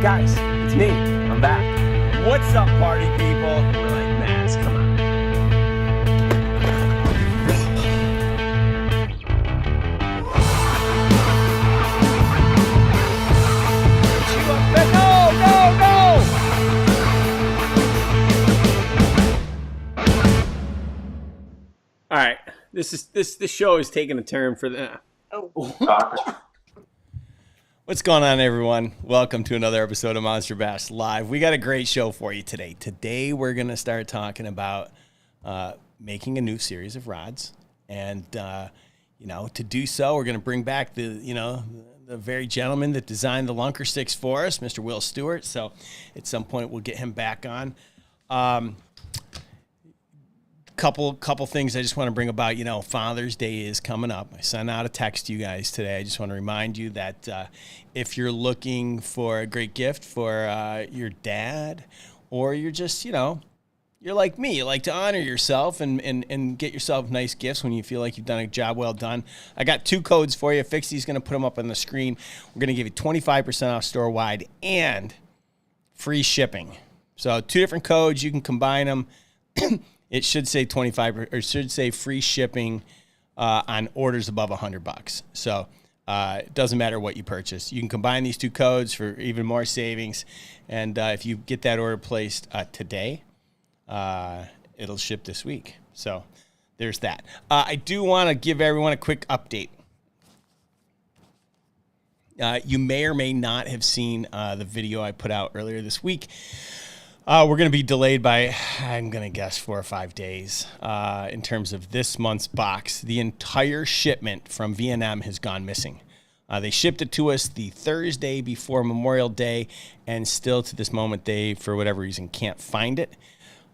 Guys, it's me. I'm back. What's up, party people? We're like, Mads, come on. All right, this show is taking a turn for the. What's going on, everyone? Welcome to another episode of Monster Bass Live. We got a great show for you today. Today we're gonna start talking about making a new series of rods, and to do so, we're gonna bring back the very gentleman that designed the lunker sticks for us, Mr. Will Stewart. So at some point we'll get him back on. Couple things I just want to bring about. Father's Day is coming up. I sent out a text to you guys today. I just want to remind you that if you're looking for a great gift for your dad, or you're just, you're like me, you like to honor yourself and get yourself nice gifts when you feel like you've done a job well done. I got 2 codes for you. Fixie's going to put them up on the screen. We're going to give you 25% off store-wide and free shipping. So 2 different codes. You can combine them. It should say 25 or should say free shipping on orders above $100. So it doesn't matter what you purchase. You can combine these 2 codes for even more savings. And if you get that order placed today, it'll ship this week. So there's that. I do want to give everyone a quick update. You may or may not have seen the video I put out earlier this week. We're going to be delayed by, I'm going to guess, 4 or 5 days in terms of this month's box. The entire shipment from V&M has gone missing. They shipped it to us the Thursday before Memorial Day, and still to this moment, they, for whatever reason, can't find it.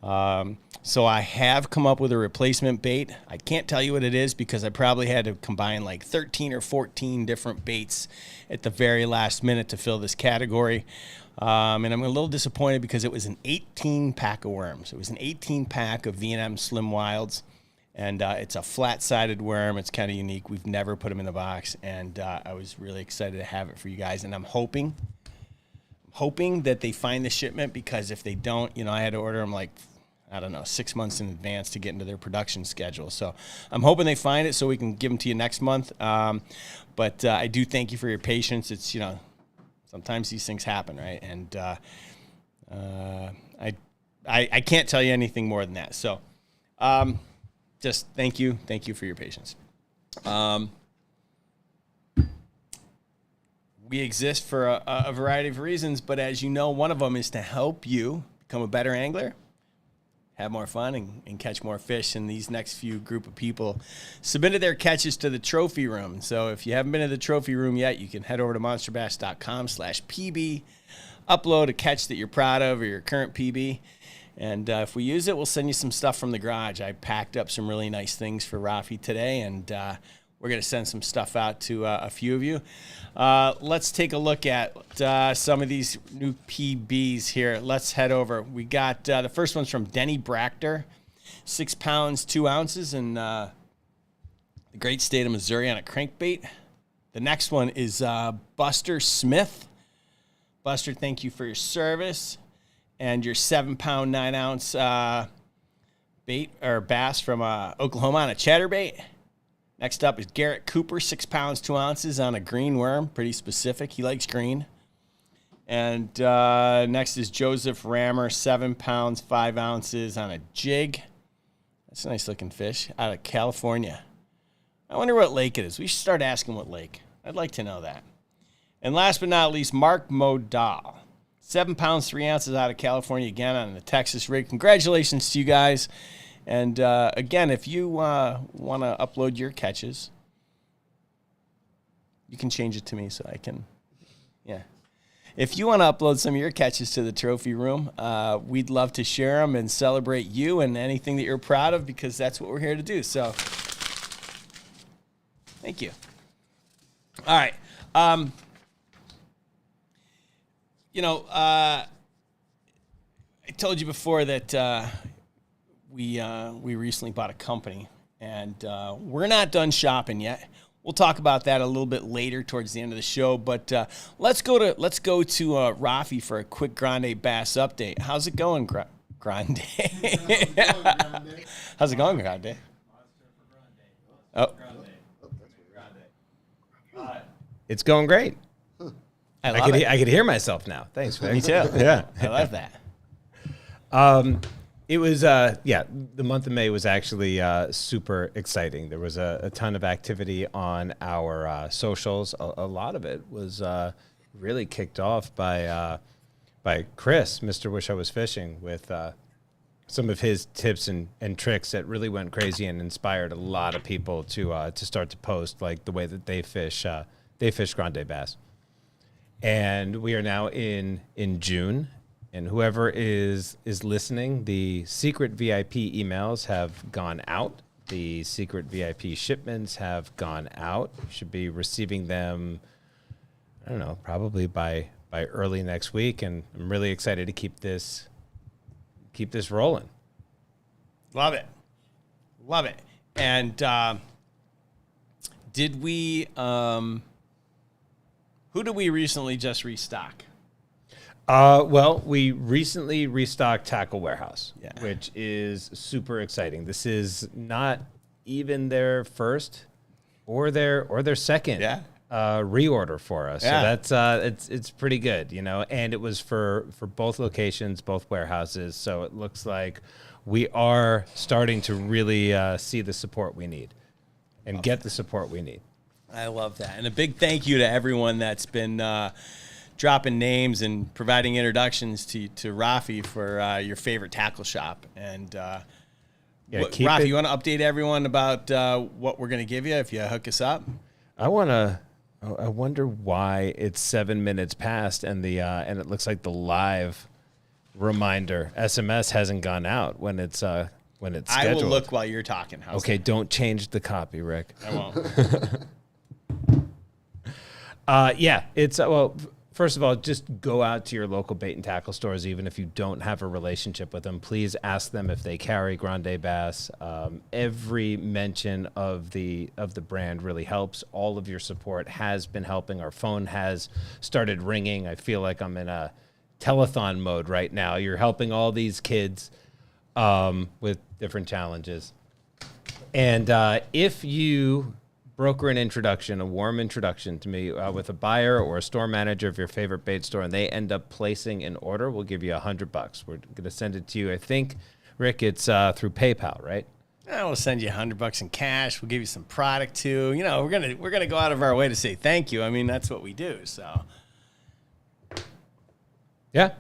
So I have come up with a replacement bait. I can't tell you what it is because I probably had to combine like 13 or 14 different baits at the very last minute to fill this category. And I'm a little disappointed because it was an 18-pack of worms. It was an 18-pack of V&M Slim Wilds, and it's a flat-sided worm. It's kind of unique. We've never put them in the box, and I was really excited to have it for you guys. And I'm hoping that they find the shipment, because if they don't, I had to order them 6 months in advance to get into their production schedule. So I'm hoping they find it so we can give them to you next month. But I do thank you for your patience. It's, sometimes these things happen, right? And I can't tell you anything more than that. So just thank you for your patience. We exist for a variety of reasons, but as you know, one of them is to help you become a better angler, have more fun, and catch more fish. And these next few group of people submitted their catches to the trophy room. So if you haven't been to the trophy room yet, you can head over to monsterbass.com/PB, upload a catch that you're proud of or your current PB. And if we use it, we'll send you some stuff from the garage. I packed up some really nice things for Raphie today, and we're going to send some stuff out to a few of you. Let's take a look at some of these new PBs here. Let's head over. We got the first one's from Denny Brachter, 6 pounds, 2 ounces in the great state of Missouri on a crankbait. The next one is Buster Smith. Buster, thank you for your service and your 7 pound, 9 ounce bait or bass from Oklahoma on a chatterbait. Next up is Garrett Cooper, 6 pounds, 2 ounces on a green worm. Pretty specific. He likes green. And next is Joseph Rammer, 7 pounds, 5 ounces on a jig. That's a nice looking fish out of California. I wonder what lake it is. We should start asking what lake. I'd like to know that. And last but not least, Mark Modal, 7 pounds, 3 ounces out of California, again on the Texas rig. Congratulations to you guys. And again, if you want to upload your catches, you can change it to me so I can, If you want to upload some of your catches to the trophy room, we'd love to share them and celebrate you and anything that you're proud of, because that's what we're here to do. So thank you. All right. I told you before that we recently bought a company, and we're not done shopping yet. we'll talk about that a little bit later towards the end of the show. But let's go to Raphie for a quick Grande Bass update. How's it going, Grande? How's it going, Grande? Oh. It's going great. I could hear myself now. Thanks, Vic. Me too. Yeah. I love that. It was, the month of May was actually super exciting. There was a ton of activity on our socials. A lot of it was really kicked off by Chris, Mr. Wishiwazfishin, with some of his tips and tricks that really went crazy and inspired a lot of people to start to post like the way that they fish Grande Bass. And we are now in June, and whoever is listening, the secret VIP emails have gone out. The secret VIP shipments have gone out. You should be receiving them, I don't know, probably by early next week. And I'm really excited to keep this rolling. Love it. And did we? Who did we recently just restock? Well, we recently restocked Tackle Warehouse, which is super exciting. This is not even their first or their second reorder for us. Yeah. So that's it's pretty good, you know. And it was for both locations, both warehouses. So it looks like we are starting to really see the support we need and get the support we need. I love that. And a big thank you to everyone that's been dropping names and providing introductions to Raphie for your favorite tackle shop. And Raphie, you want to update everyone about what we're going to give you if you hook us up? I wonder why it's 7 minutes past and it looks like the live reminder SMS hasn't gone out when it's scheduled. I will look while you're talking. Okay, don't change the copy, Rick. I won't. It's well, first of all, just go out to your local bait and tackle stores, even if you don't have a relationship with them. Please ask them if they carry Grande Bass. Every mention of the brand really helps. All of your support has been helping. Our phone has started ringing. I feel like I'm in a telethon mode right now. You're helping all these kids with different challenges. And if you broker an introduction, a warm introduction to me with a buyer or a store manager of your favorite bait store, and they end up placing an order, we'll give you $100. We're going to send it to you. I think, Rick, it's through PayPal, right? We'll send you $100 in cash. We'll give you some product too. You know, we're gonna go out of our way to say thank you. I mean, that's what we do. So, yeah,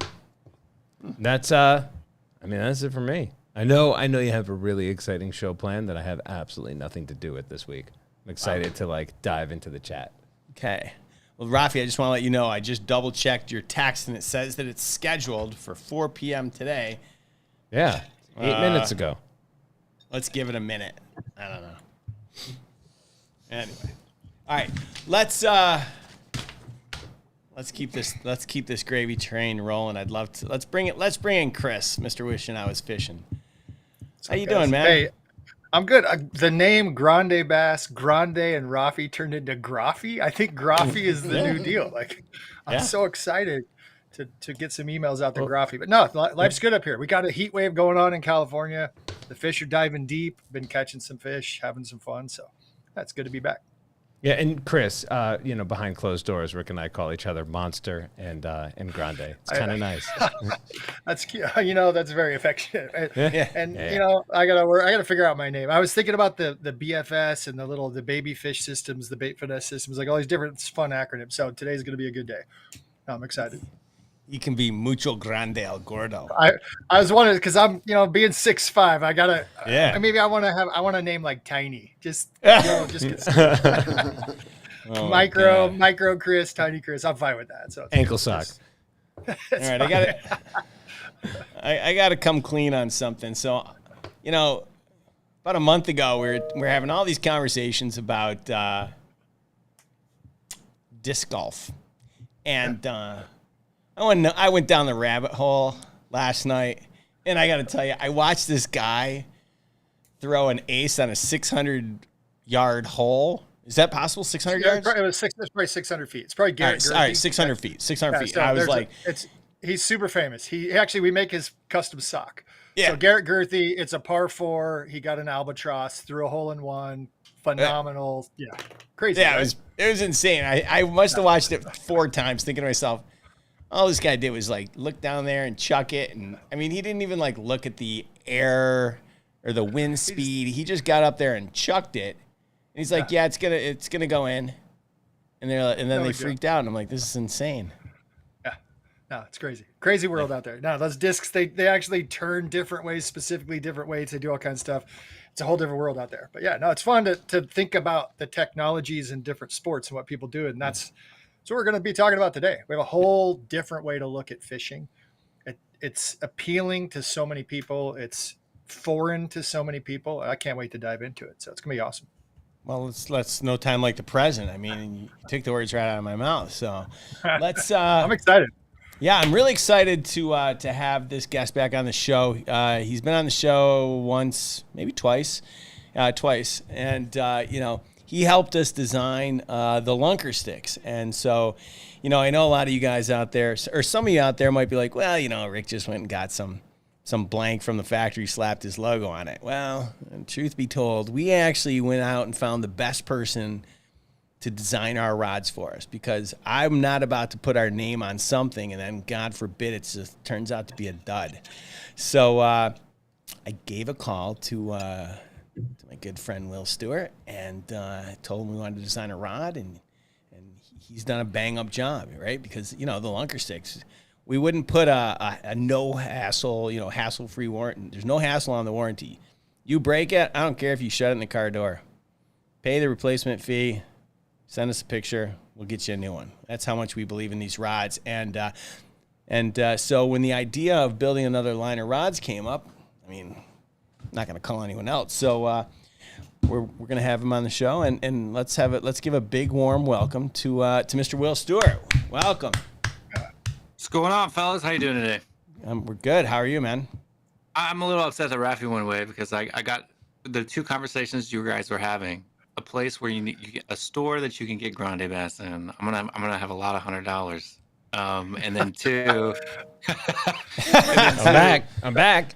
that's that's it for me. I know you have a really exciting show planned that I have absolutely nothing to do with this week. I'm excited to dive into the chat. Okay. Well, Raphie, I just want to let you know, I just double checked your text and it says that it's scheduled for 4 p.m. today. Yeah. 8 minutes ago. Let's give it a minute. I don't know. Anyway. All right. Let's keep this gravy train rolling. I'd love to. Let's bring in Chris, Mr. Wishing I Was Fishing. How you doing, man? Hey, I'm good. The name Grande Bass, Grande and Raphie turned into Graphie. I think Graphie is the new deal. I'm so excited to get some emails out to Graphie. But no, life's good up here. We got a heat wave going on in California. The fish are diving deep. Been catching some fish, having some fun. So that's good to be back. Yeah, and Chris, behind closed doors, Rick and I call each other Monster and Grande. It's kind of nice. That's cute. That's very affectionate. I gotta figure out my name. I was thinking about the BFS and the baby fish systems, the bait finesse systems, like all these different fun acronyms. So today's gonna be a good day. I'm excited. You can be Mucho Grande El Gordo. I was wondering because I'm being 6'5", I gotta maybe I want to name like Tiny, just micro Chris, Tiny Chris. I'm fine with that. So ankle sock. All right, I gotta come clean on something. So, about a month ago we're having all these conversations about disc golf, and I went down the rabbit hole last night, and I got to tell you, I watched this guy throw an ace on a 600-yard hole Is that possible? 600 Yeah, yards? it's probably 600 feet. It's probably Garrett All right, Gerthy. 600 feet. 600 feet. So I was like, he's super famous. He actually, we make his custom sock. yeah. So Garrett Gerthy, it's a par 4. He got an albatross, threw a hole in one. Phenomenal. Yeah. Crazy. Yeah, right? it was insane. I must have watched it 4 times thinking to myself, all this guy did was like look down there and chuck it. And I mean, he didn't even like look at the air or the wind speed. He just got up there and chucked it. And he's like, yeah, it's gonna go in. And then they freaked out. And I'm like, this is insane. Yeah. No, it's crazy. Crazy world out there. No, those discs, they actually turn different ways, specifically different weights. They do all kinds of stuff. It's a whole different world out there. But yeah, no, it's fun to think about the technologies in different sports and what people do. And that's what we're going to be talking about today. We have a whole different way to look at fishing. It's appealing to so many people. It's foreign to so many people. I can't wait to dive into it. So it's going to be awesome. Well, let's no time like the present. I mean, you took the words right out of my mouth. So let's. I'm excited. Yeah, I'm really excited to have this guest back on the show. He's been on the show once, maybe twice, and he helped us design the lunker sticks. And so, I know a lot of you guys out there, or some of you out there, might be like, well, Rick just went and got some blank from the factory, slapped his logo on it. Well, truth be told, we actually went out and found the best person to design our rods for us, because I'm not about to put our name on something and then, God forbid, it just turns out to be a dud. So I gave a call to my good friend Will Stewart, and I told him we wanted to design a rod, and he's done a bang-up job, right? Because, the lunker sticks, we wouldn't put a no-hassle, hassle-free warranty. There's no hassle on the warranty. You break it, I don't care if you shut it in the car door. Pay the replacement fee. Send us a picture. We'll get you a new one. That's how much we believe in these rods. And so when the idea of building another line of rods came up, I mean, I'm not going to call anyone else. So we're going to have him on the show, and let's give a big warm welcome to Mr. Will Stewart. Welcome. What's going on, fellas? How you doing today? We're good. How are you, man? I'm a little upset that Raphie went away, because I got the 2 conversations you guys were having. A place where you get a store that you can get Grande Bass in. I'm gonna have a lot of $100. And then 2. I'm back.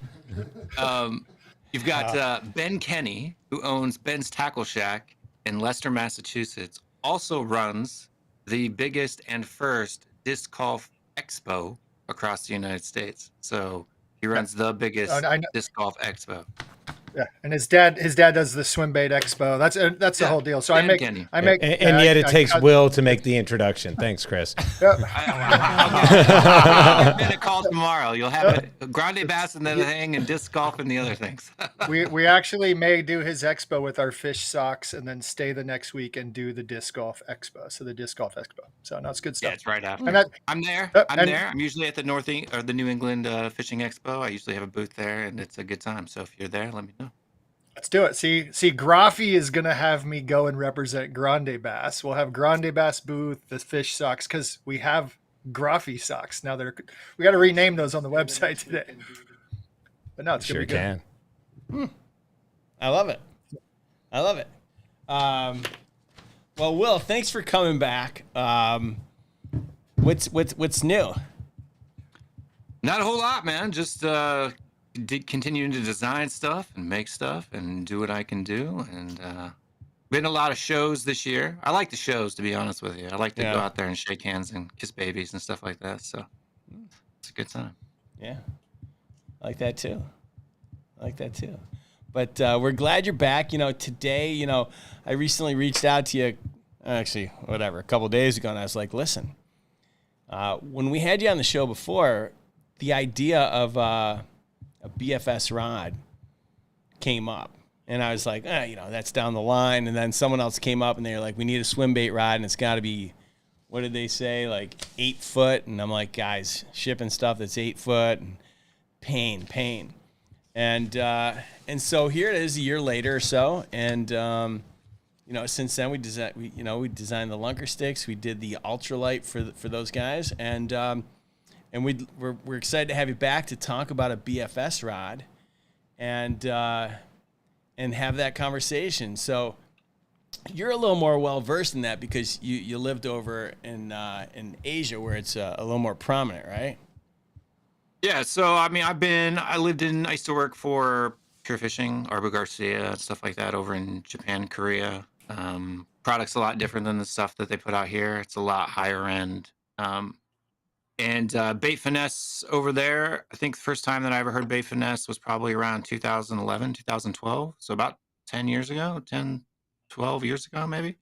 You've got Ben Kenny, who owns Ben's Tackle Shack in Leicester, Massachusetts. Also runs the biggest and first disc golf expo across the United States. So he runs the biggest disc golf expo. Yeah, and his dad does the swim bait expo. That's the whole deal. So I make, and yet it takes Will to make the introduction. Thanks, Chris. I'll get a call tomorrow. You'll have a Grande Bass and then hang and disc golf and the other things. we actually may do his expo with our fish socks, and then stay the next week and do the disc golf expo. So the disc golf expo. So no, it's good stuff. Yeah, it's right after. And I'm there. I'm usually at the the New England Fishing Expo. I usually have a booth there, and it's a good time. So if you're there, let me know. Let's do it. See, Raphie is going to have me go and represent Grande Bass. We'll have Grande Bass booth, the fish socks, because we have Raphie socks. Now we got to rename those on the website today. But no, it's going to be good. Can. I love it. Well, Will, thanks for coming back. What's new? Not a whole lot, man. Just continuing to design stuff and make stuff and do what I can do. And been a lot of shows this year. I like the shows, to be honest with you. I like to go out there and shake hands and kiss babies and stuff like that. So it's a good time. Yeah, I like that too. But we're glad you're back. Today, I recently reached out to you, actually, a couple of days ago, and I was like, listen, when we had you on the show before, the idea of a BFS rod came up, and I was like, that's down the line. And then someone else came up, and they were like, we need a swim bait rod, and it's got to be, what did they say, like 8 foot? And I'm like, guys, shipping stuff that's 8 foot, and pain. And so here it is, a year later or so, and since then we designed the lunker sticks. We did the ultralight for those guys, and we're excited to have you back to talk about a BFS rod, and have that conversation. So you're a little more well versed in that because you lived over in Asia where it's a little more prominent, right? Yeah, so I mean, I used to work for Pure Fishing, Arbo Garcia, stuff like that over in Japan, Korea. Product's a lot different than the stuff that they put out here. It's a lot higher end. And bait finesse over there, I think the first time that I ever heard bait finesse was probably around 2011, 2012. So about 10 years ago, 10, 12 years ago, maybe.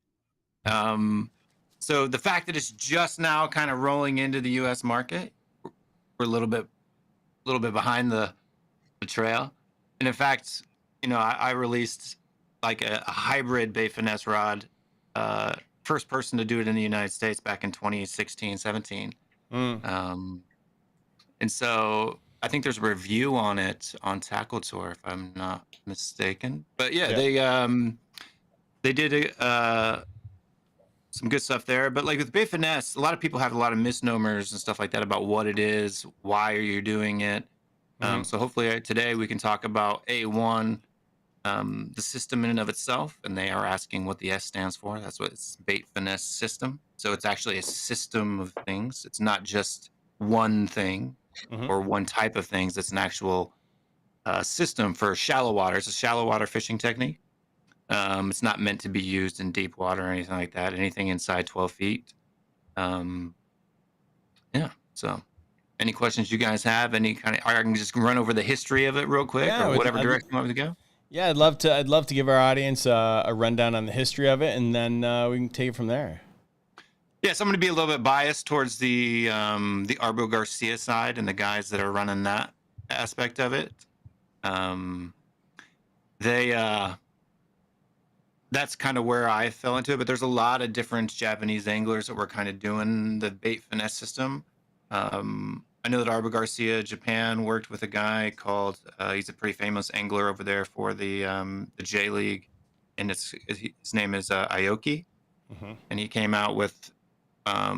So the fact that it's just now kind of rolling into the US market, we're a little bit behind the trail. And in fact, I released like a hybrid bait finesse rod, first person to do it in the United States back in 2016, 17. And so I think there's a review on it on Tackle Tour, if I'm not mistaken. But yeah. They did some good stuff there. But like with bait finesse, a lot of people have a lot of misnomers and stuff like that about what it is, why are you doing it. So hopefully today we can talk about A1, the system in and of itself, and they are asking what the S stands for. That's what it's bait finesse system. So it's actually a system of things. It's not just one thing or one type of things. It's an actual system for shallow water. It's a shallow water fishing technique. It's not meant to be used in deep water or anything like that. Anything inside 12 feet. Yeah. So any questions you guys have? I can just run over the history of it real quick, or whatever direction you want me to go. Yeah, I'd love to give our audience a rundown on the history of it, and then we can take it from there. Yeah, so I'm going to be a little bit biased towards the Arbo Garcia side and the guys that are running that aspect of it. That's kind of where I fell into it, but there's a lot of different Japanese anglers that were kind of doing the bait finesse system. I know that Arbo Garcia Japan worked with a guy called, he's a pretty famous angler over there for the J League, and his name is Aoki, and he came out with, I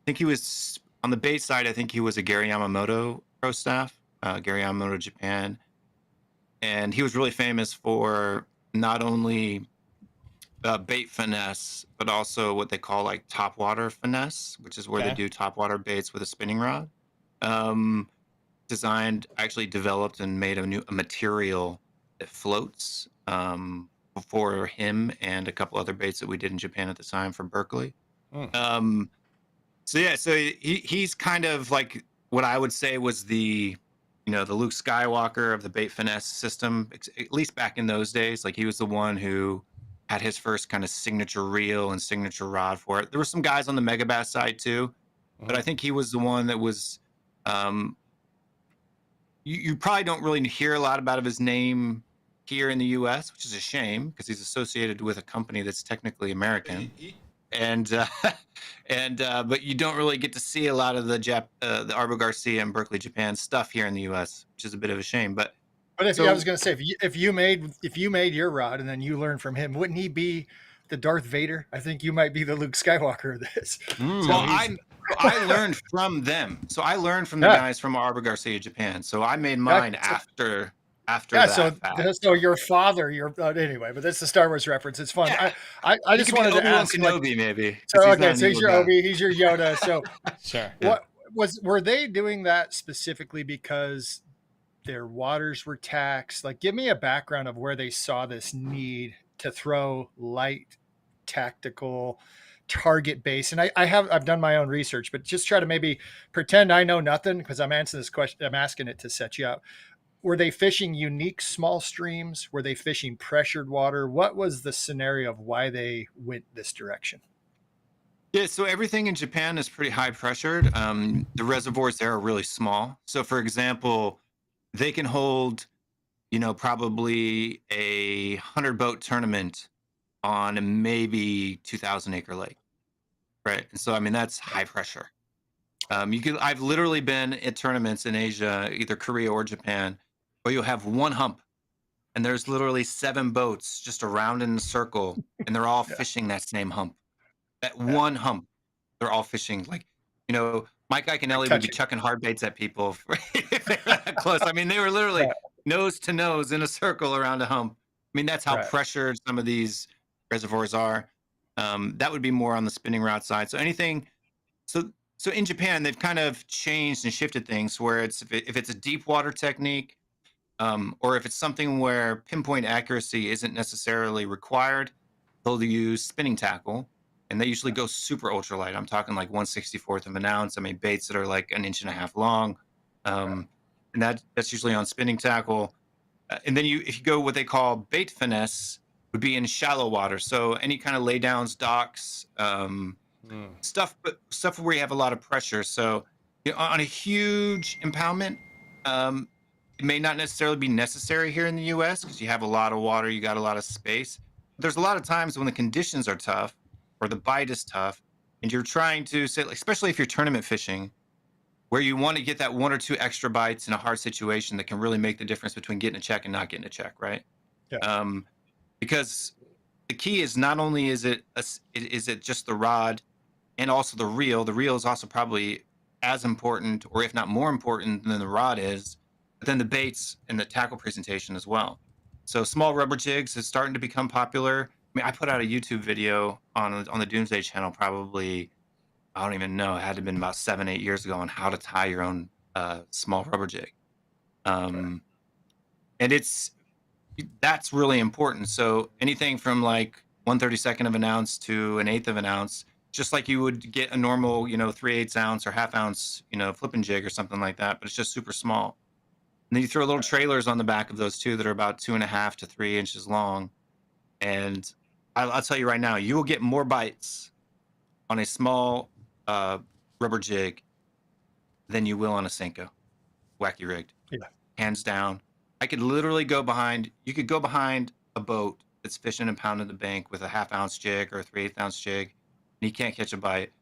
think he was on the bait side. I think he was a Gary Yamamoto pro staff, Gary Yamamoto Japan, and he was really famous for not only bait finesse, but also what they call like top water finesse, which is where they do top water baits with a spinning rod. Designed, actually developed and made a material that floats for him and a couple other baits that we did in Japan at the time for Berkeley. So he's kind of like what I would say was the Luke Skywalker of the bait finesse system, at least back in those days. Like he was the one who had his first kind of signature reel and signature rod for it. There were some guys on the Megabass side too, but I think he was the one that was, you probably don't really hear a lot about his name here in the US, which is a shame because he's associated with a company that's technically American. But you don't really get to see a lot of the Arbo Garcia and Berkeley Japan stuff here in the US, which is a bit of a shame. But I was going to say, if you made your rod and then you learned from him, wouldn't he be the Darth Vader? I think you might be the Luke Skywalker of this. I learned from them. So I learned from the guys from Arbo Garcia Japan. So I made mine after that. So your father, anyway, but that's the Star Wars reference. It's fun. Yeah. I just wanted to ask, Kenobi, maybe. So he's your Obi, he's your Yoda. So sure. Were they doing that specifically because their waters were taxed? Like, give me a background of where they saw this need to throw light, tactical, target base. And I've done my own research, but just try to maybe pretend I know nothing because I'm answering this question. I'm asking it to set you up. Were they fishing unique small streams? Were they fishing pressured water? What was the scenario of why they went this direction? Yeah, so everything in Japan is pretty high pressured. The reservoirs there are really small. So for example, they can hold, probably a 100-boat tournament on a maybe 2,000-acre lake, right? And so, I mean, that's high pressure. I've literally been at tournaments in Asia, either Korea or Japan, where you'll have one hump, and there's literally 7 boats just around in a circle, and they're all fishing that same hump. That one hump, they're all fishing. Like, Mike Iaconelli would be chucking hard baits at people if they were that close. I mean, they were literally nose to nose in a circle around a hump. I mean, that's how pressured some of these reservoirs are. That would be more on the spinning rod side. So anything, so in Japan, they've kind of changed and shifted things where if it's a deep water technique, or if it's something where pinpoint accuracy isn't necessarily required, they'll use spinning tackle, and they usually go super ultralight. I'm talking like 1/64th of an ounce. I mean, baits that are like an inch and a half long, and that's usually on spinning tackle. And then if you go what they call bait finesse, would be in shallow water. So any kind of laydowns, docks, stuff, but stuff where you have a lot of pressure. So on a huge impoundment, it may not necessarily be necessary here in the U.S. because you have a lot of water, you got a lot of space. But there's a lot of times when the conditions are tough or the bite is tough, and you're trying to say, especially if you're tournament fishing, where you want to get that 1 or 2 extra bites in a hard situation that can really make the difference between getting a check and not getting a check, right? Yeah. Because the key is not only is it just the rod and also the reel. The reel is also probably as important, or if not more important than the rod is, but then the baits and the tackle presentation as well. So small rubber jigs is starting to become popular. I mean, I put out a YouTube video on the Doomsday channel probably, I don't even know, it had to have been about 7-8 years ago on how to tie your own small rubber jig. And that's really important. So anything from like 1/32nd of an ounce to an eighth of an ounce, just like you would get a normal, 3/8 ounce or half ounce, flipping jig or something like that, but it's just super small. And then you throw little trailers on the back of those too that are about 2.5 to 3 inches long. And I'll tell you right now, you will get more bites on a small rubber jig than you will on a Senko, wacky rigged. Yeah. Hands down. You could go behind a boat that's fishing and pounding the bank with a half ounce jig or a 3/8 ounce jig, and he can't catch a bite.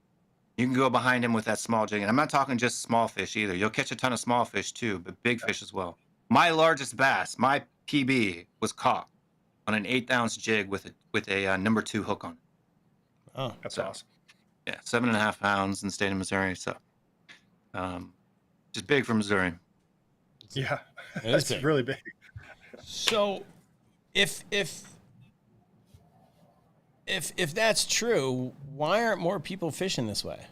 You can go behind him with that small jig. And I'm not talking just small fish either. You'll catch a ton of small fish too, but big fish as well. My largest bass, my PB, was caught on an 1/8 ounce jig with a number 2 hook on it. Oh, That's awesome. Yeah, 7.5 pounds in the state of Missouri. So just big for Missouri. Yeah. That's That's really big. So if that's true, why aren't more people fishing this way?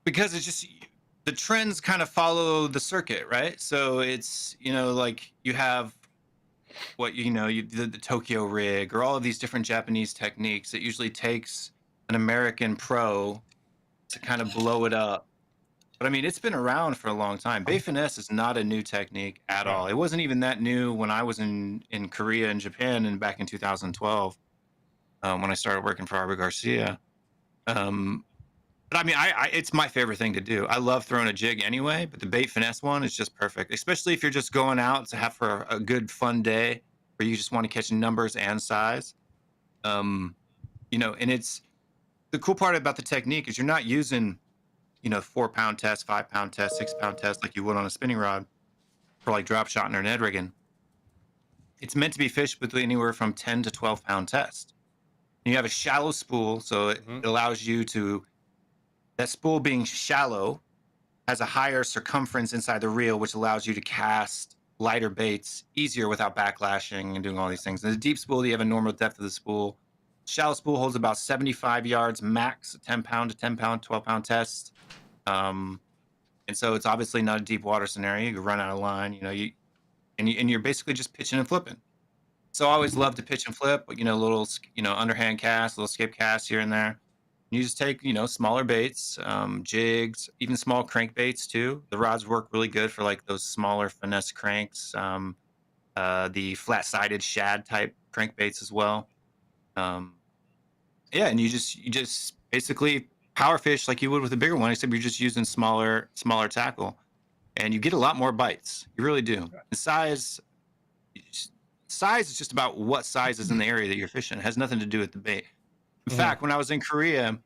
Because it's just the trends kind of follow the circuit, right? So it's like you have the Tokyo rig or all of these different Japanese techniques. It usually takes an American pro to kind of blow it up. But I mean, it's been around for a long time. Bait finesse is not a new technique at all. It wasn't even that new when I was in Korea and Japan and back in 2012 when I started working for Arbor Garcia. But I mean, it's my favorite thing to do. I love throwing a jig anyway, but the bait finesse one is just perfect, especially if you're just going out to have for a good fun day where you just want to catch numbers and size. And it's the cool part about the technique is you're not using 4-pound test, 5-pound test, 6-pound test like you would on a spinning rod for like drop shotting or Ned rigging. It's meant to be fished with anywhere from 10 to 12-pound test. And you have a shallow spool, so it allows you to, that spool being shallow has a higher circumference inside the reel, which allows you to cast lighter baits easier without backlashing and doing all these things. And the deep spool, you have a normal depth of the spool. Shallow spool holds about 75 yards max, a 10-pound to 10-pound, 12-pound test. And so it's obviously not a deep water scenario. You can run out of line, and you're basically just pitching and flipping. So I always love to pitch and flip, little, underhand cast, little skip casts here and there. You just take, smaller baits, jigs, even small crankbaits too. The rods work really good for like those smaller finesse cranks, the flat-sided shad type crankbaits as well. And you just basically power fish like you would with a bigger one, except you're just using smaller tackle, and you get a lot more bites. You really do. The size is just about what size is in the area that you're fishing. It has nothing to do with the bait. In fact, when I was in Korea,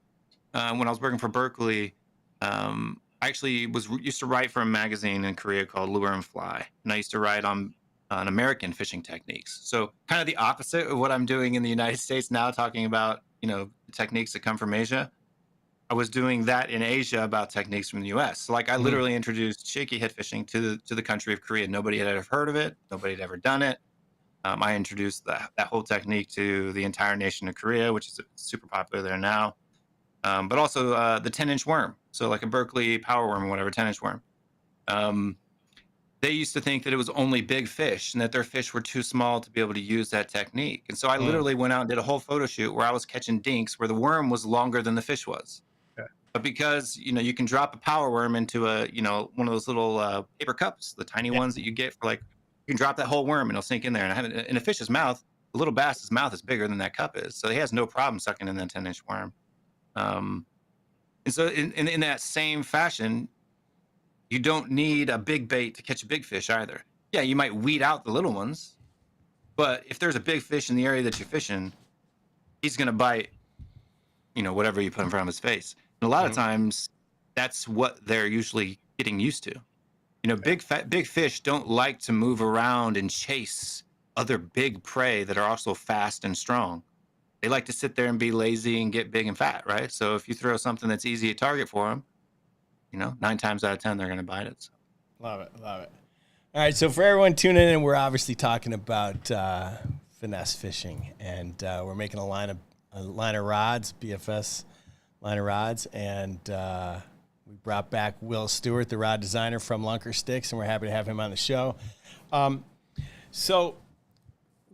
when I was working for Berkeley, I actually used to write for a magazine in Korea called Lure and Fly, and I used to write on American fishing techniques. So kind of the opposite of what I'm doing in the United States now, talking about techniques that come from Asia. I was doing that in Asia about techniques from the U.S. So like I literally introduced shaky head fishing to the country of Korea. Nobody had ever heard of it. Nobody had ever done it. I introduced that whole technique to the entire nation of Korea, which is super popular there now. But also the 10-inch worm. So like a Berkeley power worm or whatever, 10-inch worm. They used to think that it was only big fish and that their fish were too small to be able to use that technique. And so I literally went out and did a whole photo shoot where I was catching dinks where the worm was longer than the fish was. Yeah. But because, you can drop a power worm into a, one of those little paper cups, the tiny ones that you get for like, you can drop that whole worm and it'll sink in there. And I have it in a fish's mouth. The little bass's mouth is bigger than that cup is. So he has no problem sucking in that 10-inch worm. And so in that same fashion, you don't need a big bait to catch a big fish either. Yeah, you might weed out the little ones, but if there's a big fish in the area that you're fishing, he's going to bite, whatever you put in front of his face. And a lot of times, that's what they're usually getting used to. Big fish don't like to move around and chase other big prey that are also fast and strong. They like to sit there and be lazy and get big and fat, right? So if you throw something that's easy to target for them, 9 times out of 10, they're going to bite it. So. Love it. All right. So for everyone tuning in, we're obviously talking about finesse fishing, and we're making a line of rods, BFS line of rods, and we brought back Will Stewart, the rod designer from Lunker Sticks, and we're happy to have him on the show. So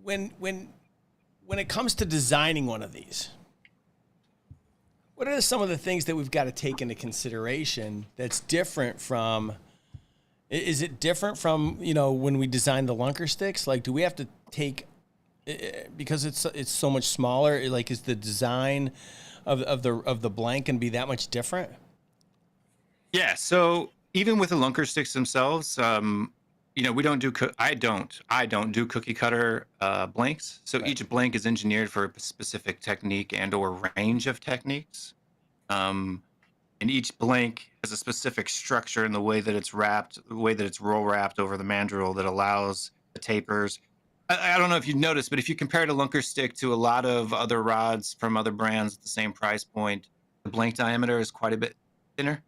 when it comes to designing one of these, what are some of the things that we've got to take into consideration that's different from, is it different from, when we design the Lunker Sticks? Like, do we have to take, because it's so much smaller, like, is the design of the blank going to be that much different? Yeah. So even with the Lunker Sticks themselves, we don't do, I don't do cookie cutter blanks. So each blank is engineered for a specific technique and or range of techniques. And each blank has a specific structure in the way that it's wrapped, the way that it's roll wrapped over the mandrel that allows the tapers. I don't know if you've noticed, but if you compare a Lunker Stick to a lot of other rods from other brands at the same price point, the blank diameter is quite a bit thinner.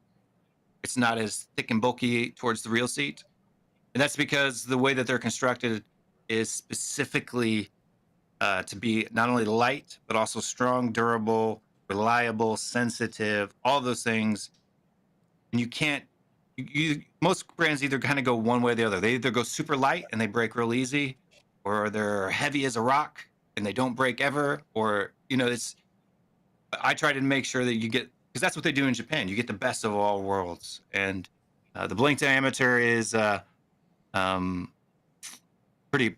It's not as thick and bulky towards the reel seat. And that's because the way that they're constructed is specifically to be not only light, but also strong, durable, reliable, sensitive, all those things. And you can't, most brands either kind of go one way or the other. They either go super light and they break real easy, or they're heavy as a rock and they don't break ever, or, I try to make sure that you get, because that's what they do in Japan. You get the best of all worlds. And the blank diameter is pretty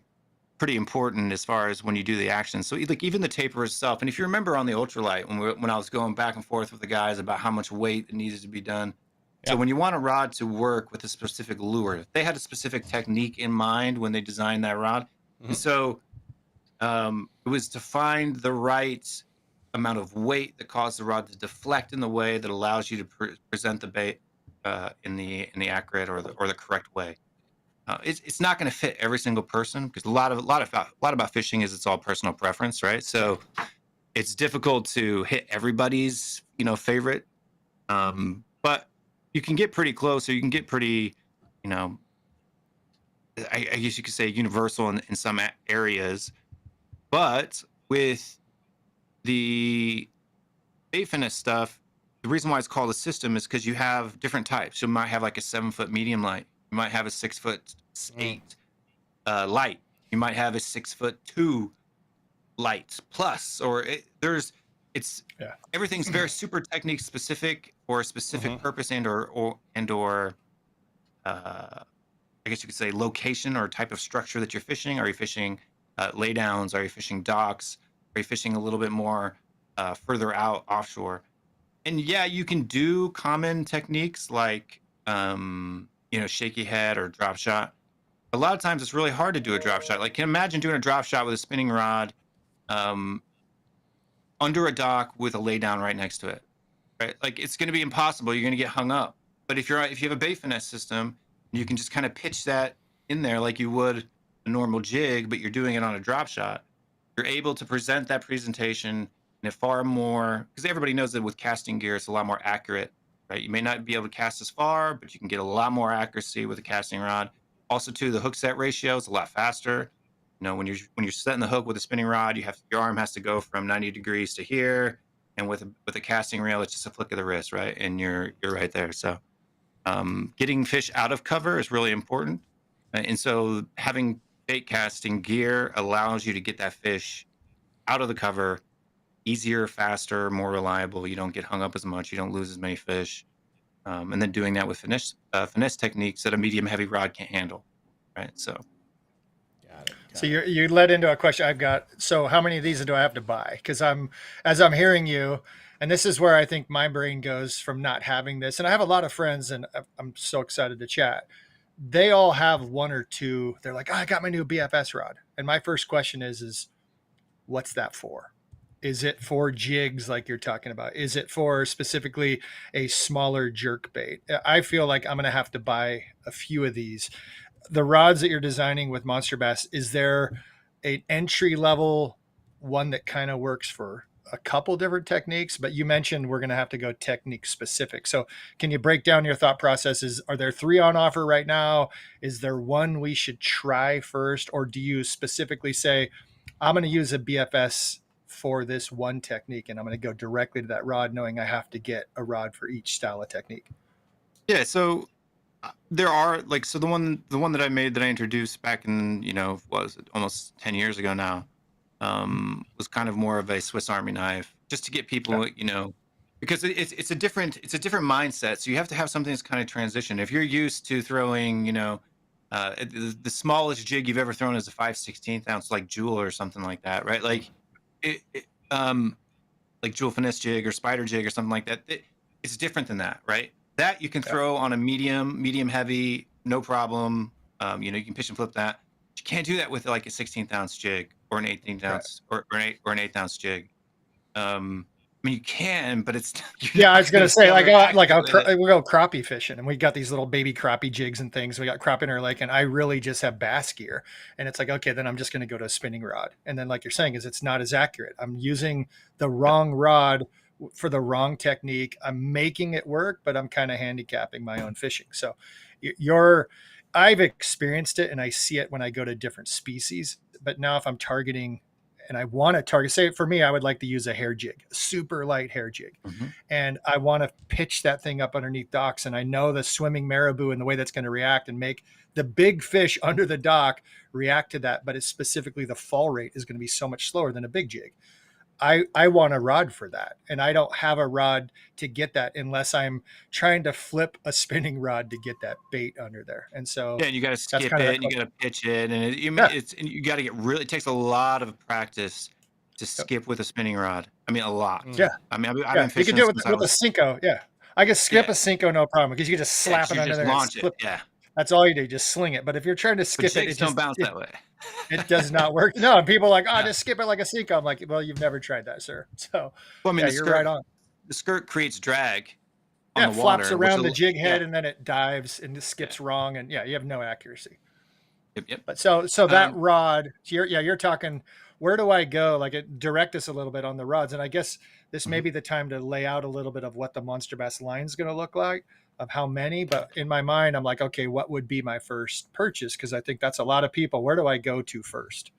important as far as when you do the action. So like even the taper itself, and if you remember on the ultralight, when I was going back and forth with the guys about how much weight needed to be done. Yeah. So when you want a rod to work with a specific lure, they had a specific technique in mind when they designed that rod. Mm-hmm. And so it was to find the right amount of weight that caused the rod to deflect in the way that allows you to present the bait in the accurate or the correct way. It's not going to fit every single person, because a lot about fishing is it's all personal preference, right? So it's difficult to hit everybody's favorite, but you can get pretty close, or you can get pretty, I guess you could say universal in some areas. But with the bait finesse stuff, the reason why it's called a system is because you have different types. You might have like a 7-foot medium light. You might have a 6'8" light. You might have a 6'2" light plus, or everything's very super technique specific for a specific purpose and or I guess you could say location or type of structure that you're fishing. Are you fishing laydowns? Are you fishing docks? Are you fishing a little bit more further out offshore? And yeah, you can do common techniques like shaky head or drop shot. A lot of times it's really hard to do a drop shot. Like, imagine doing a drop shot with a spinning rod under a dock with a lay down right next to it, right? Like, it's going to be impossible. You're going to get hung up. But if you have a bait finesse system, you can just kind of pitch that in there like you would a normal jig, but you're doing it on a drop shot. You're able to present that presentation in a far more, because everybody knows that with casting gear, it's a lot more accurate, right? You may not be able to cast as far, but you can get a lot more accuracy with a casting rod. Also, too, the hook set ratio is a lot faster. when you're setting the hook with a spinning rod, your arm has to go from 90 degrees to here, and with a casting reel, it's just a flick of the wrist, right? And you're right there. So getting fish out of cover is really important, and so having bait casting gear allows you to get that fish out of the cover easier, faster, more reliable. You don't get hung up as much. You don't lose as many fish. And then doing that with finesse techniques that a medium heavy rod can't handle, right? So, Got it. So you led into a question I've got. So how many of these do I have to buy? Because as I'm hearing you, and this is where I think my brain goes from not having this. And I have a lot of friends, and I'm so excited to chat. They all have one or two. They're like, oh, I got my new BFS rod. And my first question is what's that for? Is it for jigs like you're talking about? Is it for specifically a smaller jerk bait? I feel like I'm going to have to buy a few of these. The rods that you're designing with Monster Bass, is there an entry level one that kind of works for a couple different techniques? But you mentioned we're going to have to go technique specific. So can you break down your thought processes? Are there 3 on offer right now? Is there one we should try first? Or do you specifically say, I'm going to use a BFS for this one technique, and I'm going to go directly to that rod, knowing I have to get a rod for each style of technique? Yeah. So there are so the one that I made that I introduced back in, was it almost 10 years ago now, was kind of more of a Swiss Army knife, just to get people, because it's a different mindset. So you have to have something that's kind of transition. If you're used to throwing, the smallest jig you've ever thrown is a 5/16 ounce, like Jewel or something like that, right? Like like Jewel finesse jig or spider jig or something like that. It's different than that, right? That you can throw on a medium heavy, no problem. You can pitch and flip that. You can't do that with like a 16th ounce jig or an 18th ounce or an 8th ounce jig. I mean, you can, but it's I was gonna say, we go crappie fishing, and we got these little baby crappie jigs and things. We got crappie in our lake, and I really just have bass gear, and it's like, okay, then I'm just gonna go to a spinning rod, and then like you're saying, it's not as accurate. I'm using the wrong rod for the wrong technique. I'm making it work, but I'm kind of handicapping my own fishing. So I've experienced it, and I see it when I go to different species. But now if I'm targeting, and I want to target, say for me, I would like to use a hair jig, a super light hair jig. Mm-hmm. And I want to pitch that thing up underneath docks. And I know the swimming marabou and the way that's going to react and make the big fish under the dock react to that. But it's specifically the fall rate is going to be so much slower than a big jig. I want a rod for that. And I don't have a rod to get that unless I'm trying to flip a spinning rod to get that bait under there. And so you got to skip it and you got to pitch it. And you got to it takes a lot of practice to skip with a spinning rod. I mean, a lot. Yeah. I mean, I've been fishing. You can do it with a Cinco. Yeah. I can skip a Cinco, no problem, because you can just slap it under there. Launch it. Yeah. That's all you do. Just sling it. But if you're trying to skip it don't bounce that way. It does not work. No, and people are like, just skip it like a Cinco. I'm like, well, you've never tried that, sir. So, well, I mean, you're right on. The skirt creates drag on the water. It flaps water, around the jig head, and then it dives and skips wrong. And you have no accuracy. Yep. But so that rod, you're talking, where do I go? Direct us a little bit on the rods. And I guess this may be the time to lay out a little bit of what the Monster Bass line is going to look like, of how many. But in my mind, I'm like, okay, what would be my first purchase? Because I think that's a lot of people. Where do I go to first?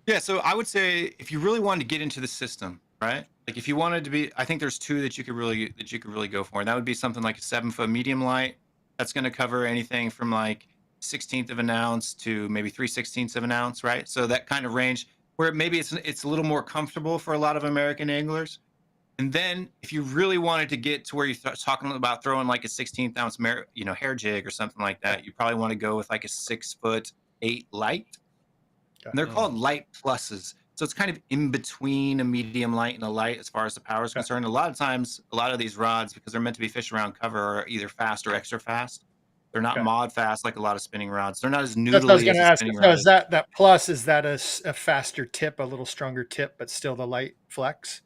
Yeah, so I would say if you really wanted to get into the system, right? Like if you wanted to be, I think there's 2 that you could really go for. And that would be something like a 7-foot medium light. That's going to cover anything from like 1/16 of an ounce to maybe 3/16 of an ounce, right? So that kind of range where maybe it's a little more comfortable for a lot of American anglers. And then if you really wanted to get to where you're talking about throwing like a 16th ounce, hair jig or something like that, you probably want to go with like a 6'8" light. And they're called light pluses. So it's kind of in between a medium light and a light as far as the power is concerned. A lot of times, a lot of these rods, because they're meant to be fished around cover, are either fast or extra fast. They're not mod fast like a lot of spinning rods. They're not as noodly as a spinning rod. So is that plus, is that a faster tip, a little stronger tip, but still the light flex?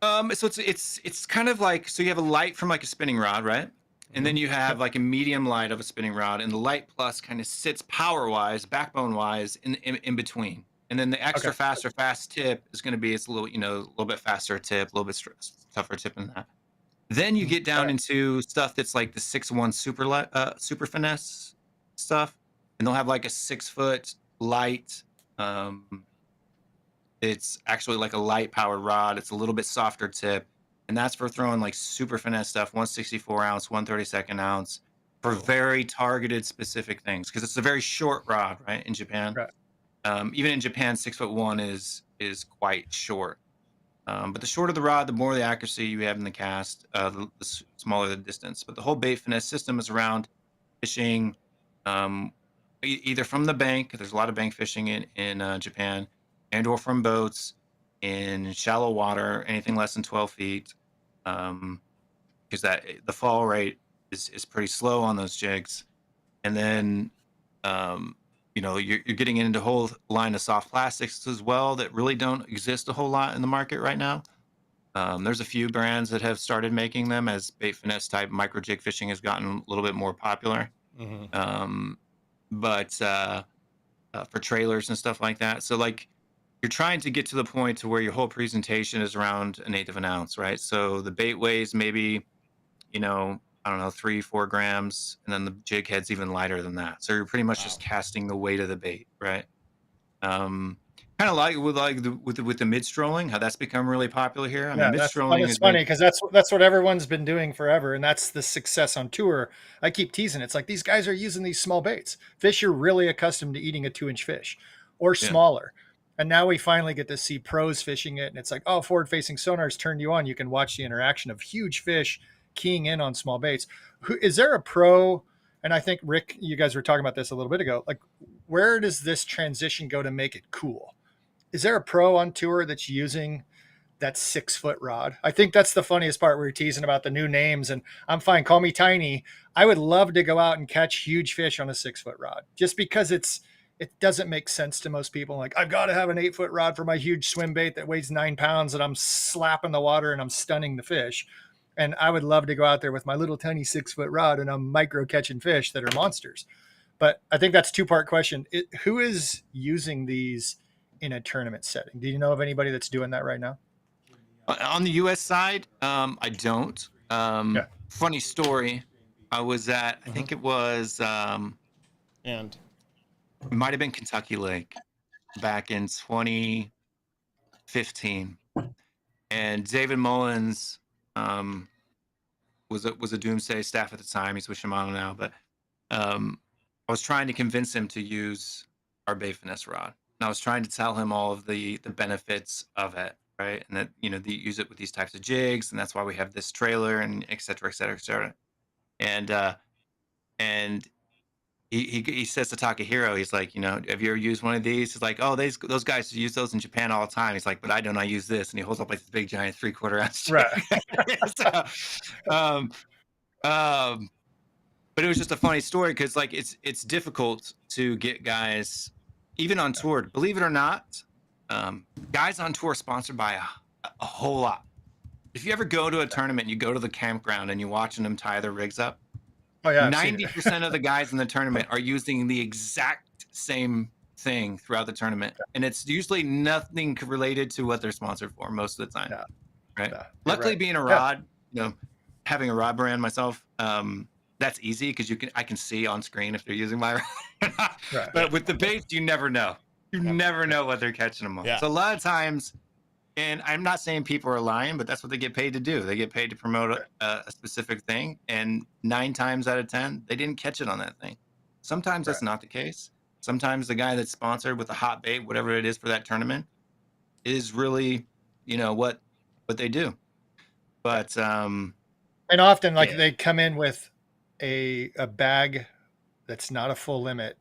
So it's kind of like, so you have a light from like a spinning rod, right? And then you have like a medium light of a spinning rod, and the light plus kind of sits power wise, backbone wise in between. And then the extra fast tip is going to be, it's a little bit faster tip, a little bit tougher tip than that. Then you get down into stuff that's like the 6'1" super finesse stuff, and they'll have like a 6-foot light It's actually like a light powered rod. It's a little bit softer tip, and that's for throwing like super finesse stuff, 164 ounce, 132nd ounce, for very targeted specific things. Because it's a very short rod, right? In Japan, Right. Even in Japan, 6'1" is quite short. But the shorter the rod, the more the accuracy you have in the cast, the smaller the distance. But the whole bait finesse system is around fishing, either from the bank. There's a lot of bank fishing in Japan, and or from boats in shallow water, anything less than 12 feet, because that the fall rate is pretty slow on those jigs. And then you're getting into a whole line of soft plastics as well that really don't exist a whole lot in the market right now. There's a few brands that have started making them as bait finesse type micro jig fishing has gotten a little bit more popular. But for trailers and stuff like that. So like you're trying to get to the point to where your whole presentation is around 1/8 of an ounce, right? So the bait weighs maybe, I don't know, 3-4 grams, and then the jig head's even lighter than that. So you're pretty much just casting the weight of the bait, right? Kind of like with the mid strolling, how that's become really popular here. I mean, mid strolling it's funny because that's what everyone's been doing forever, and that's the success on tour. I keep teasing. It's like these guys are using these small baits. Fish are really accustomed to eating a 2-inch fish or smaller. And now we finally get to see pros fishing it. And it's like, oh, forward facing sonars turned you on. You can watch the interaction of huge fish keying in on small baits. Is there a pro? And I think, Rick, you guys were talking about this a little bit ago. Like, where does this transition go to make it cool? Is there a pro on tour that's using that 6-foot rod? I think that's the funniest part. We're teasing about the new names, and I'm fine. Call me tiny. I would love to go out and catch huge fish on a 6-foot rod, just because it doesn't make sense to most people. Like, I've got to have an 8-foot rod for my huge swim bait that weighs 9 pounds and I'm slapping the water and I'm stunning the fish. And I would love to go out there with my little tiny 6-foot rod and I'm micro catching fish that are monsters. But I think that's a 2-part question. Who is using these in a tournament setting? Do you know of anybody that's doing that right now? On the U.S. side, I don't. Funny story. I was at, I think it was, and it might have been Kentucky Lake back in 2015, and David Mullins was a Doomsday staff at the time. He's with Shimano now, but I was trying to convince him to use our bait finesse rod, and I was trying to tell him all of the benefits of it, right? And that use it with these types of jigs, and that's why we have this trailer, and et cetera, et cetera, et cetera. And he says to Takahiro, he's like, have you ever used one of these? He's like, oh, those guys use those in Japan all the time. He's like, but I don't. I use this, and he holds up like this big giant 3/4 ounce. Right. But it was just a funny story because like it's difficult to get guys, even on tour. Believe it or not, guys on tour sponsored by a whole lot. If you ever go to a tournament, you go to the campground and you're watching them tie their rigs up. Oh yeah, 90% of the guys in the tournament are using the exact same thing throughout the tournament, and it's usually nothing related to what they're sponsored for most of the time. Right? Luckily, being a rod, having a rod brand myself, that's easy because I can see on screen if they're using my rod. But with the baits, you never know. You never know what they're catching them on. So a lot of times. And I'm not saying people are lying, but that's what they get paid to do. They get paid to promote a specific thing. And 9 times out of 10, they didn't catch it on that thing. Sometimes that's not the case. Sometimes the guy that's sponsored with a hot bait, whatever it is for that tournament, is really, what they do. But and often they come in with a bag that's not a full limit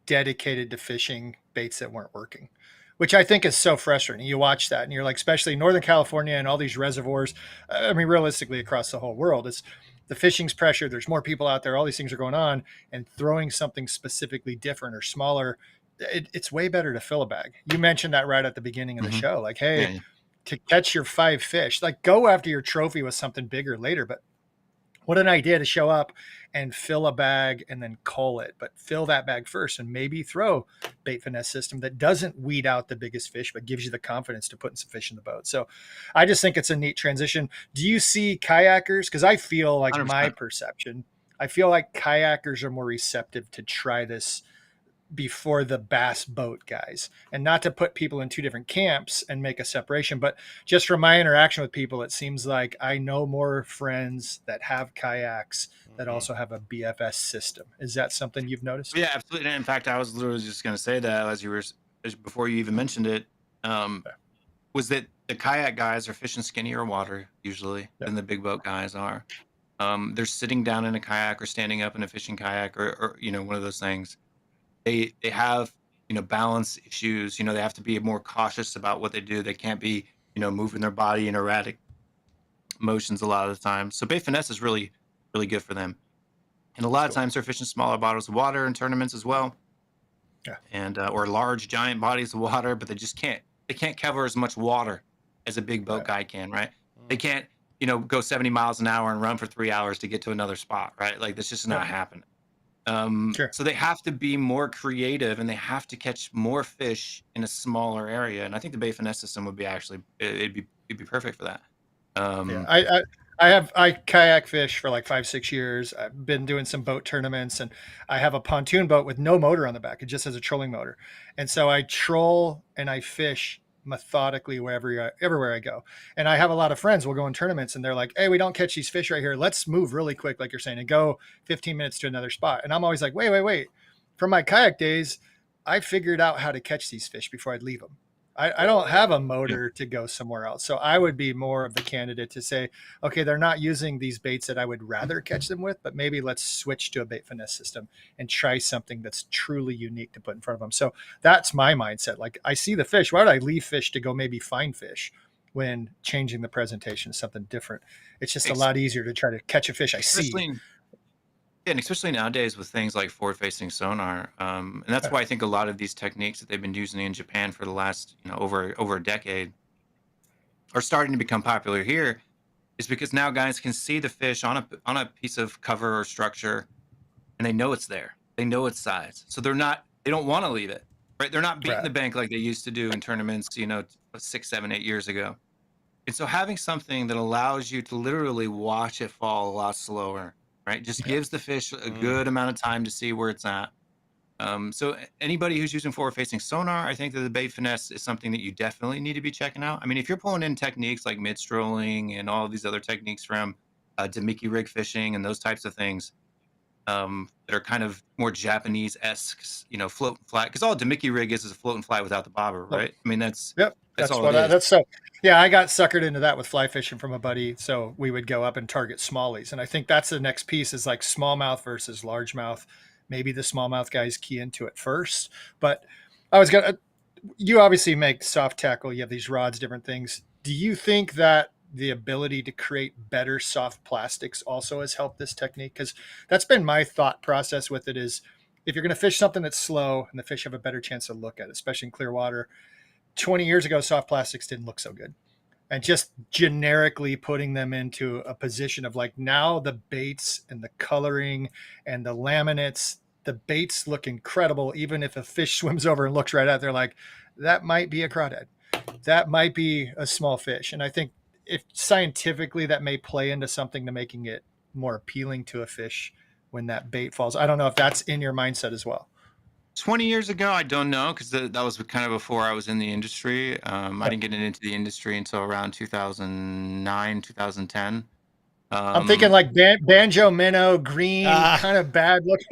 dedicated to fishing baits that weren't working, which I think is so frustrating. You watch that and you're like, especially Northern California and all these reservoirs. I mean, realistically across the whole world, it's the fishing's pressure. There's more people out there. All these things are going on, and throwing something specifically different or smaller, it's way better to fill a bag. You mentioned that right at the beginning of the show. Like, hey, to catch your 5 fish, like go after your trophy with something bigger later. But what an idea to show up and fill a bag and then cull it, but fill that bag first and maybe throw bait finesse system that doesn't weed out the biggest fish, but gives you the confidence to put some fish in the boat. So I just think it's a neat transition. Do you see kayakers? Because I feel like 100%. my perception, I feel like kayakers are more receptive to try this before the bass boat guys. And not to put people in two different camps and make a separation, but just from my interaction with people, it seems like I know more friends that have kayaks that also have a BFS system. Is that something you've noticed? Yeah, absolutely. And in fact, I was literally just going to say that before you even mentioned it, was that the kayak guys are fishing skinnier water usually than the big boat guys are. They're sitting down in a kayak or standing up in a fishing kayak or one of those things. They have, balance issues. They have to be more cautious about what they do. They can't be, moving their body in erratic motions a lot of the time. So Bay Finesse is really, really good for them. And a lot of times they're fishing smaller bottles of water in tournaments as well. Yeah. And or large giant bodies of water, but they can't cover as much water as a big boat guy can, right? They can't, go 70 miles an hour and run for 3 hours to get to another spot, right? Like that's just not happening. So they have to be more creative and they have to catch more fish in a smaller area. And I think the Bay Finesse system would be it'd be perfect for that. I kayak fish for like 5-6 years. I've been doing some boat tournaments and I have a pontoon boat with no motor on the back. It just has a trolling motor. And so I troll and I fish methodically everywhere I go. And I have a lot of friends will go in tournaments and they're like, hey, we don't catch these fish right here. Let's move really quick, like you're saying, and go 15 minutes to another spot. And I'm always like, wait. From my kayak days, I figured out how to catch these fish before I'd leave them. I don't have a motor to go somewhere else. So I would be more of the candidate to say, okay, they're not using these baits that I would rather catch them with, but maybe let's switch to a bait finesse system and try something that's truly unique to put in front of them. So that's my mindset. Like I see the fish. Why would I leave fish to go maybe find fish when changing the presentation is something different? It's just a lot easier to try to catch a fish I see. Yeah, and especially nowadays with things like forward-facing sonar, and that's why I think a lot of these techniques that they've been using in Japan for the last, over a decade, are starting to become popular here, is because now guys can see the fish on a piece of cover or structure, and they know it's there, they know its size, so they don't want to leave it, right? They're not beating the bank like they used to do in tournaments, 6, 7, 8 years ago, and so having something that allows you to literally watch it fall a lot slower. Right, just gives the fish a good amount of time to see where it's at. So anybody who's using forward-facing sonar, I think that the bait finesse is something that you definitely need to be checking out. I mean, if you're pulling in techniques like mid-strolling and all of these other techniques from Demiki rig fishing and those types of things that are kind of more Japanese-esque, float and fly, because all Demiki rig is a float and fly without the bobber, right? I mean, that's all it is. That's so. Yeah, I got suckered into that with fly fishing from a buddy. So we would go up and target smallies. And I think that's the next piece is like smallmouth versus largemouth. Maybe the smallmouth guys key into it first. But you obviously make soft tackle. You have these rods, different things. Do you think that the ability to create better soft plastics also has helped this technique? Because that's been my thought process with it is if you're going to fish something that's slow and the fish have a better chance to look at it, especially in clear water. 20 years ago, soft plastics didn't look so good. And just generically putting them into a position of like now the baits and the coloring and the laminates, the baits look incredible. Even if a fish swims over and looks right at it, they're like, that might be a crawdad. That might be a small fish. And I think if scientifically that may play into something to making it more appealing to a fish when that bait falls. I don't know if that's in your mindset as well. 20 years ago, I don't know, because that was kind of before I was in the industry. I didn't get into the industry until around 2009, 2010. I'm thinking like banjo minnow, green, kind of bad looking.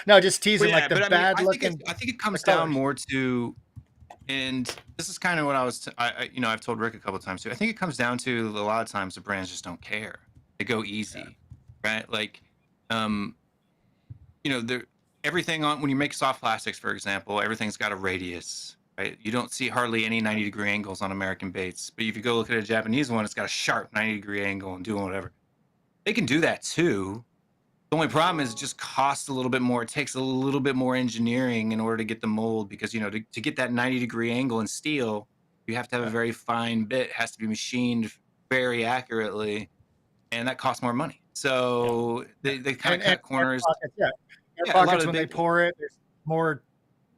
No, just teasing like the bad looking. I think it comes down more to, and this is kind of what I've told Rick a couple of times too. I think it comes down to a lot of times the brands just don't care. They go easy, right? Like, everything when you make soft plastics, for example, everything's got a radius, right? You don't see hardly any 90-degree angles on American baits. But if you go look at a Japanese one, it's got a sharp 90-degree angle and doing whatever. They can do that too. The only problem is it just costs a little bit more. It takes a little bit more engineering in order to get the mold because, to get that 90-degree angle in steel, you have to have a very fine bit. It has to be machined very accurately, and that costs more money. So they kind of cut corners. Air pockets, when they pour it, there's more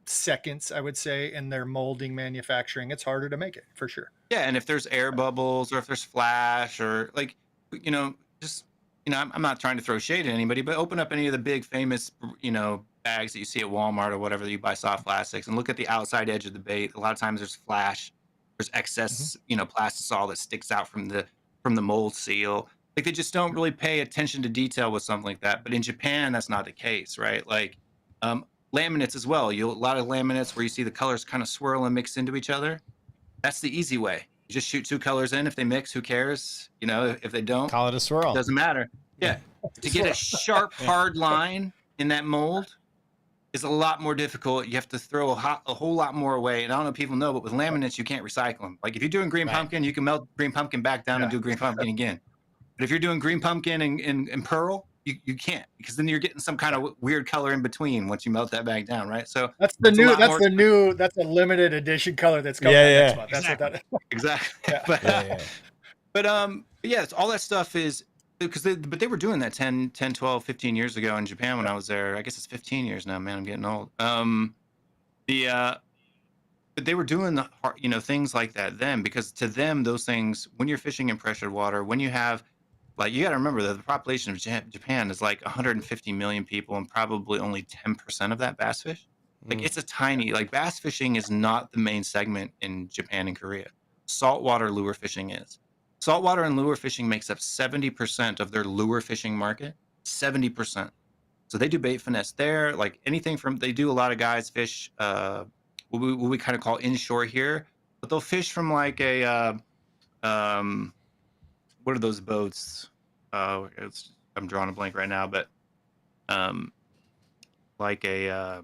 seconds, I would say, in their molding manufacturing. It's harder to make it for sure. Yeah, and if there's air bubbles or if there's flash or I'm not trying to throw shade at anybody, but open up any of the big famous, bags that you see at Walmart or whatever that you buy soft plastics, and look at the outside edge of the bait. A lot of times there's flash, there's excess, plastisol that sticks out from the mold seal. Like they just don't really pay attention to detail with something like that. But in Japan, that's not the case, right? Like laminates as well. A lot of laminates where you see the colors kind of swirl and mix into each other. That's the easy way. You just shoot 2 colors in. If they mix, who cares? If they don't, Call it a swirl. it doesn't matter. Yeah. To get a sharp, hard line in that mold is a lot more difficult. You have to throw a whole lot more away. And I don't know if people know, but with laminates, you can't recycle them. Like if you're doing green pumpkin, you can melt green pumpkin back down and do green pumpkin again. But if you're doing green pumpkin and pearl, you can't, because then you're getting some kind of weird color in between once you melt that back down, right? So that's a limited edition color that's coming out next month. That's exactly. what that is. Exactly. But it's all that stuff is because they were doing that 10, 12, 15 years ago in Japan when I was there. I guess it's 15 years now, man. I'm getting old. But they were doing the things like that then, because to them, those things, when you're fishing in pressured water, when you have, like, you got to remember that the population of Japan is like 150 million people, and probably only 10% of that bass fish. Like it's a tiny, like bass fishing is not the main segment in Japan and Korea. Saltwater lure fishing is. Saltwater and lure fishing makes up 70% of their lure fishing market. 70%. So they do bait finesse there. Like anything they do a lot of guys fish what we kind of call inshore here, but they'll fish from like a what are those boats? I'm drawing a blank right now, but like a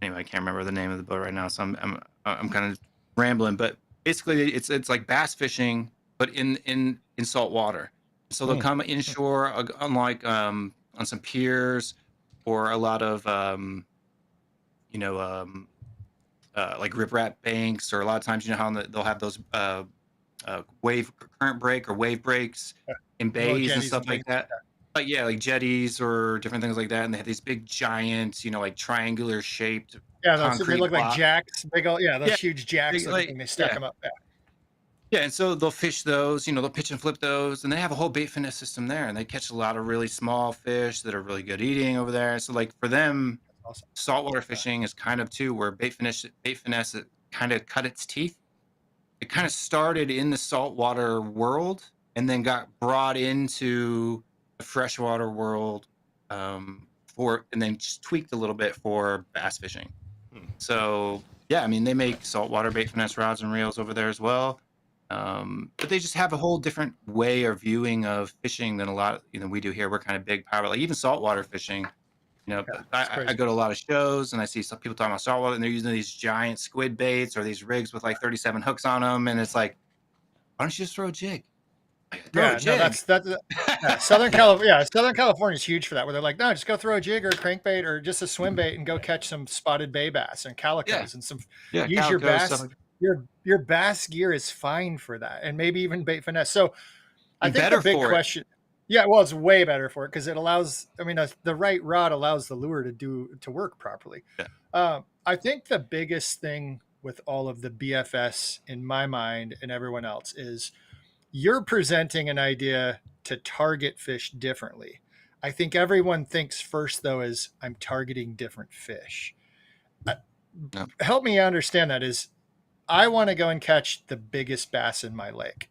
anyway, I can't remember the name of the boat right now, so I'm kind of rambling. But basically, it's like bass fishing, but in salt water. So they'll come inshore, unlike on some piers or a lot of like riprap banks, or a lot of times how they'll have those current break or wave breaks in bays and stuff like that. But yeah, like jetties or different things like that, and they have these big giant, like triangular shaped. Yeah, they look like jacks. Big old, those huge jacks. They stack them up. Yeah, and so they'll fish those. They'll pitch and flip those, and they have a whole bait finesse system there, and they catch a lot of really small fish that are really good eating over there. So like for them, saltwater fishing is kind of too where bait finesse kind of cut its teeth. It kind of started in the saltwater world and then got brought into the freshwater world and then just tweaked a little bit for bass fishing. So yeah, I mean, they make saltwater bait finesse rods and reels over there as well. But they just have a whole different way of viewing of fishing than a lot we do here. We're kind of big power, like even saltwater fishing. I go to a lot of shows and I see some people talking about saltwater, and they're using these giant squid baits or these rigs with like 37 hooks on them, and it's like, why don't you just throw a jig? That's Southern California. Yeah, Southern California is huge for that. Where they're like, no, just go throw a jig or a crankbait or just a swim bait and go catch some spotted bay bass and calicos and some. Use your bass. Your bass gear is fine for that, and maybe even bait finesse. So, I think the big question. Yeah, well, it's way better for it because it allows. I mean, the right rod allows the lure to work properly. Yeah. I think the biggest thing with all of the BFS in my mind and everyone else is you're presenting an idea to target fish differently. I think everyone thinks first though is I'm targeting different fish. Help me understand that is I want to go and catch the biggest bass in my lake,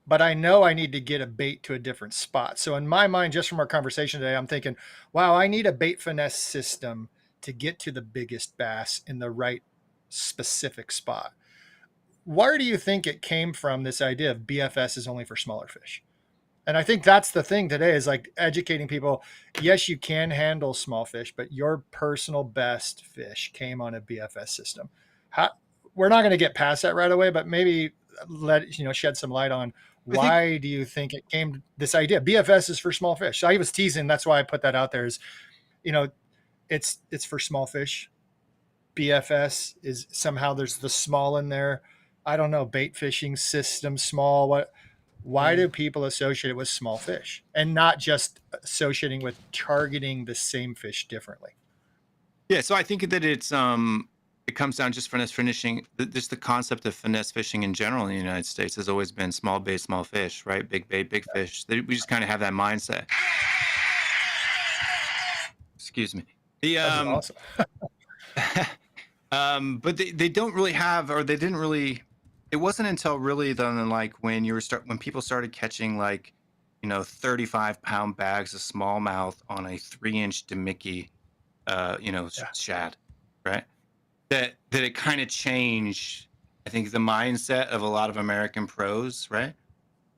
but I know I need to get a bait to a different spot. So in my mind, just from our conversation today, I'm thinking, wow, I need a bait finesse system to get to the biggest bass in the right specific spot. Where do you think it came from, this idea of BFS is only for smaller fish? And I think that's the thing today is like educating people. Yes, you can handle small fish, but your personal best fish came on a BFS system. We're not going to get past that right away, but maybe shed some light on why do you think it came this idea? BFS is for small fish. So I was teasing. That's why I put that out there is, it's for small fish. BFS is somehow there's the small in there. I don't know, bait fishing system, small. Why do people associate it with small fish and not just associating with targeting the same fish differently? Yeah, so I think that it comes down just finesse fishing. Just the concept of finesse fishing in general in the United States has always been small bait, small fish, right? Big bait, big fish. We just kind of have that mindset. Excuse me. The That's awesome. but they don't really have, or they didn't really. It wasn't until really then, like when when people started catching like, 35-pound bags of smallmouth on a 3-inch Demicky, shad, right? That it kind of changed. I think the mindset of a lot of American pros, right?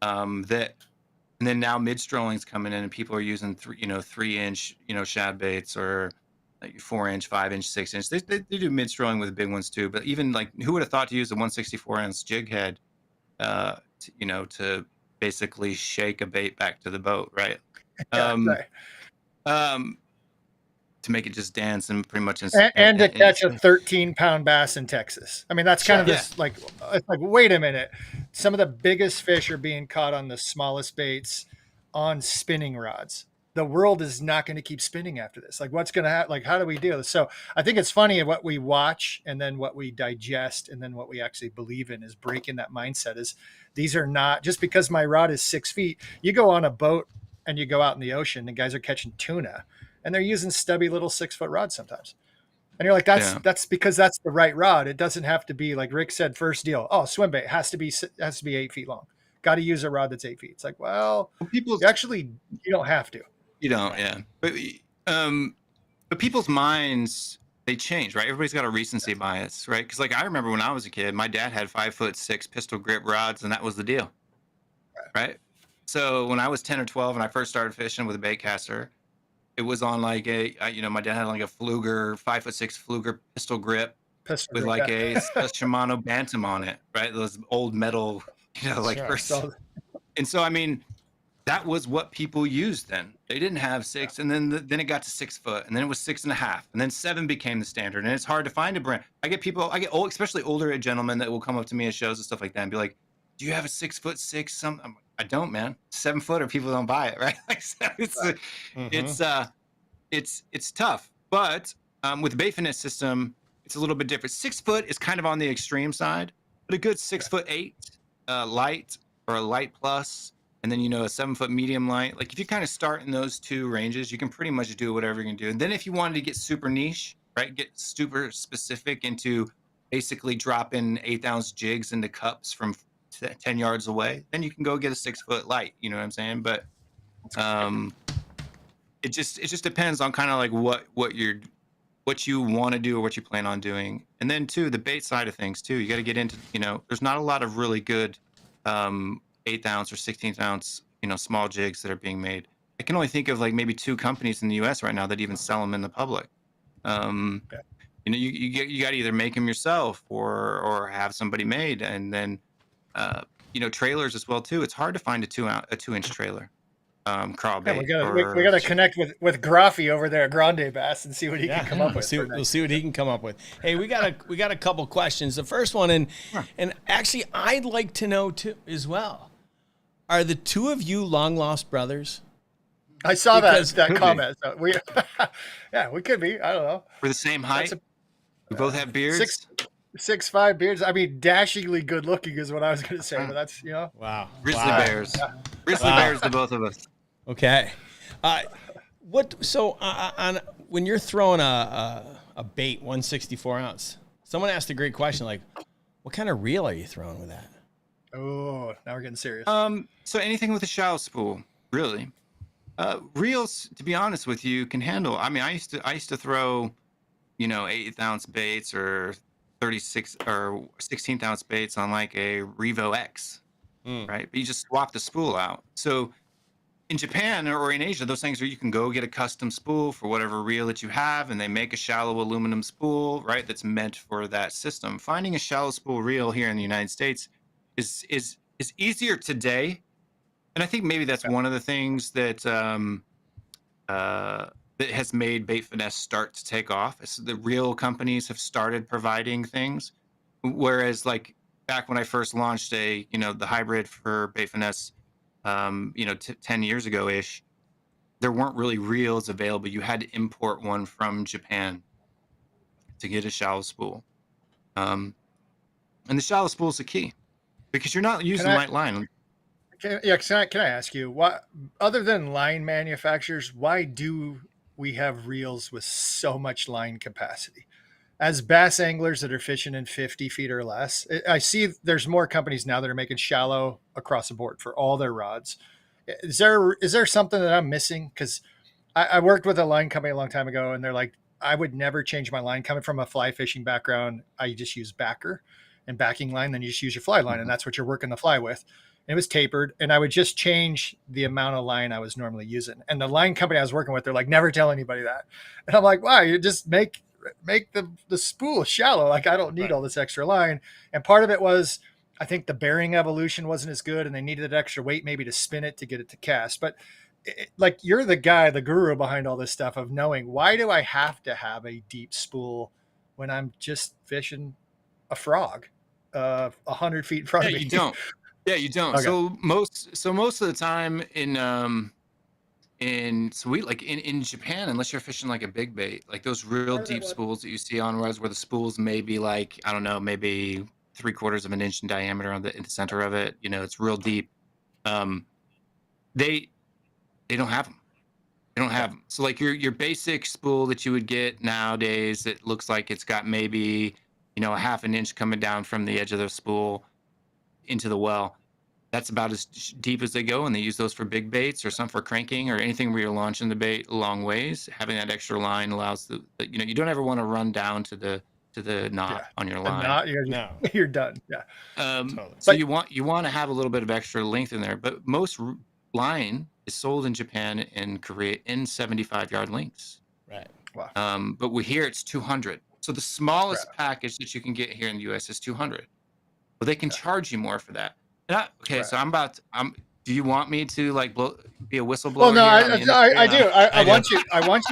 That And then now mid-strolling's coming in, and people are using 3-inch, shad baits, or like 4-inch, 5-inch, 6-inch. They do mid-strolling with big ones too. But even like, who would have thought to use a 164-ounce jig head, to basically shake a bait back to the boat, right? Right. To make it just dance and pretty much And to catch a 13-pound bass in Texas. I mean, that's kind of this like, it's like, wait a minute. Some of the biggest fish are being caught on the smallest baits on spinning rods. The world is not going to keep spinning after this. Like, what's going to happen? Like, how do we deal with this? So I think it's funny what we watch and then what we digest and then what we actually believe in is breaking that mindset. Is these are not just because my rod is 6 feet. You go on a boat and you go out in the ocean and guys are catching tuna and they're using stubby little 6-foot rods sometimes. And you're like, that's because that's the right rod. It doesn't have to be like Rick said, first deal. Oh, swim bait has to be 8 feet long. Got to use a rod that's 8 feet. It's like, well, you don't have to. You don't, yeah. But people's minds, they change, right? Everybody's got a recency bias, right? Because like I remember when I was a kid, my dad had 5'6" pistol grip rods, and that was the deal, right? So when I was 10 or 12 and I first started fishing with a bait caster, it was on like my dad had like a Fluger 5'6" Fluger pistol grip with like a Shimano Bantam on it, right? Those old metal, And so I mean, that was what people used then. They didn't have 6, and then it got to 6 foot, and then it was 6.5, and then 7 became the standard. And it's hard to find a brand. I get old, especially older gentlemen that will come up to me at shows and stuff like that and be like, "Do you have a 6'6"? I don't, man. 7 footer, people don't buy it, right? Like, so it's tough. But with the bait finesse system, it's a little bit different. 6 foot is kind of on the extreme side, but a good 6'8" light or a light plus. And then, a 7-foot medium light. Like if you kind of start in those two ranges, you can pretty much do whatever you can do. And then if you wanted to get super niche, right, get super specific into basically dropping 1/8-ounce jigs into cups from 10 yards away, then you can go get a 6-foot light. You know what I'm saying? But it just depends on kind of like what you want to do or what you plan on doing. And then too, the bait side of things too, you got to get into, there's not a lot of really good 1/8-ounce or 16-ounce, small jigs that are being made. I can only think of like maybe 2 companies in the U.S. right now that even sell them in the public. You got to either make them yourself or have somebody made, and then trailers as well too. It's hard to find a 2-inch trailer. Crawl bait. We got to connect with Raphie over there at Grande Bass and see what he can come up with. We'll see what he can come up with. Hey, we got a couple questions. The first one, and actually, I'd like to know too as well. Are the 2 of you long lost brothers? I saw that comment. So we could be. I don't know. We're the same height. We both have beards. 6'5" beards. I mean, dashingly good looking is what I was going to say, but that's Wow. Grizzly bears. Yeah. Grizzly bears, the both of us. Okay. When you're throwing a bait 164 ounce, someone asked a great question, like, what kind of reel are you throwing with that? Oh, now we're getting serious. So anything with a shallow spool, really. Reels, to be honest with you, can handle. I mean, I used to throw, 1/8-ounce baits or 36 or 16th-ounce baits on like a Revo X, right? But you just swap the spool out. So in Japan or in Asia, those things where you can go get a custom spool for whatever reel that you have, and they make a shallow aluminum spool, right? That's meant for that system. Finding a shallow spool reel here in the United States is easier today, and I think maybe that's one of the things that that has made bait finesse start to take off. It's the real companies have started providing things, whereas like back when I first launched the hybrid for bait finesse, 10 years ago ish, there weren't really reels available. You had to import one from Japan to get a shallow spool, and the shallow spool is the key because you're not using light line. Can I ask you, what other than line manufacturers, why do we have reels with so much line capacity. As bass anglers that are fishing in 50 feet or less, I see there's more companies now that are making shallow across the board for all their rods. Is there something that I'm missing? Because I worked with a line company a long time ago, and they're like, I would never change my line. Coming from a fly fishing background, I just use backer and backing line. Then you just use your fly line, and that's what you're working the fly with. And it was tapered, and I would just change the amount of line I was normally using. And the line company I was working with, they're like, never tell anybody that. And I'm like, wow, you just make the spool shallow. Like, I don't need all this extra line. And part of it was, I think the bearing evolution wasn't as good, and they needed that extra weight maybe to spin it to get it to cast. But like, you're the guy, the guru behind all this stuff of knowing, why do I have to have a deep spool when I'm just fishing a frog 100 feet in front of me? You don't. Yeah, you don't. Okay. So most of the time in Japan, unless you're fishing like a big bait, like those real deep spools that you see on rods where the spools may be like, I don't know, maybe 3/4 of an inch in diameter in the center of it, it's real deep. They don't have them. They don't have them. So like your basic spool that you would get nowadays, it looks like it's got maybe, a half an inch coming down from the edge of the spool into the well. That's about as deep as they go, and they use those for big baits or some for cranking or anything where you're launching the bait a long ways. Having that extra line allows you don't ever want to run down to the knot on your line. You're done. Yeah. Totally. So you want to have a little bit of extra length in there, but most line is sold in Japan and Korea in 75-yard lengths. Right. Wow. But here it's 200. So the smallest package that you can get here in the U.S. is 200. But they can charge you more for that. So do you want me to like be a whistleblower? Well, no, I do. I want you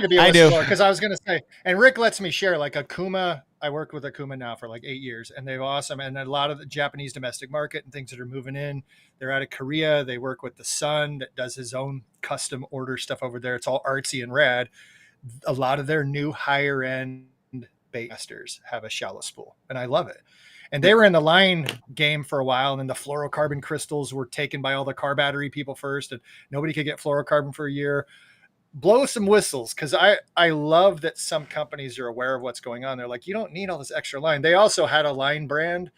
to be a whistleblower, because I was going to say, and Rick lets me share, like Akuma. I worked with Akuma now for like 8 years, and they're awesome. And a lot of the Japanese domestic market and things that are moving in, they're out of Korea. They work with the son that does his own custom order stuff over there. It's all artsy and rad. A lot of their new higher end bait masters have a shallow spool, and I love it. And they were in the line game for a while, and then the fluorocarbon crystals were taken by all the car battery people first, and nobody could get fluorocarbon for a year. Blow some whistles, because I love that some companies are aware of what's going on. They're like, you don't need all this extra line. They also had a line brand,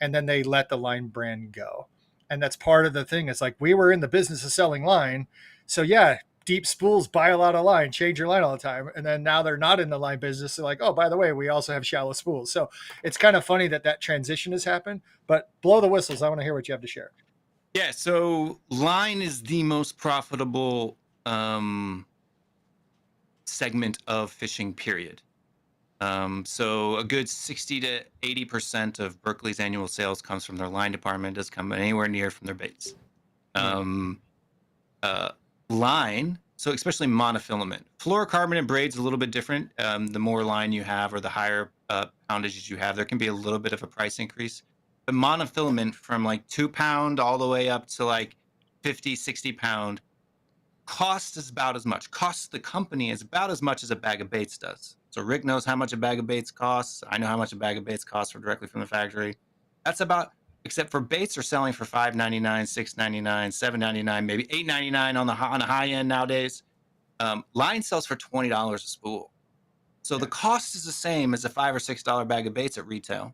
and then they let the line brand go. And that's part of the thing. It's like, we were in the business of selling line. So yeah, deep spools, buy a lot of line, change your line all the time. And then now they're not in the line business. They're like, oh, by the way, we also have shallow spools. So it's kind of funny that transition has happened, but blow the whistles. I want to hear what you have to share. Yeah. So line is the most profitable segment of fishing, period. So a good 60 to 80% of Berkeley's annual sales comes from their line department. Doesn't come anywhere near from their baits. Line, so especially monofilament. Fluorocarbon and braid's a little bit different. The more line you have, or the higher poundages you have, there can be a little bit of a price increase. But monofilament, from like 2 pound all the way up to like 50, 60 pound, costs about as much. Costs the company is about as much as a bag of baits does. So Rick knows how much a bag of baits costs. I know how much a bag of baits costs directly from the factory. That's about, except for baits are selling for $5.99, $6.99, $7.99, maybe $8.99 on the high end nowadays. Line sells for $20 a spool. So the cost is the same as a $5 or $6 bag of baits at retail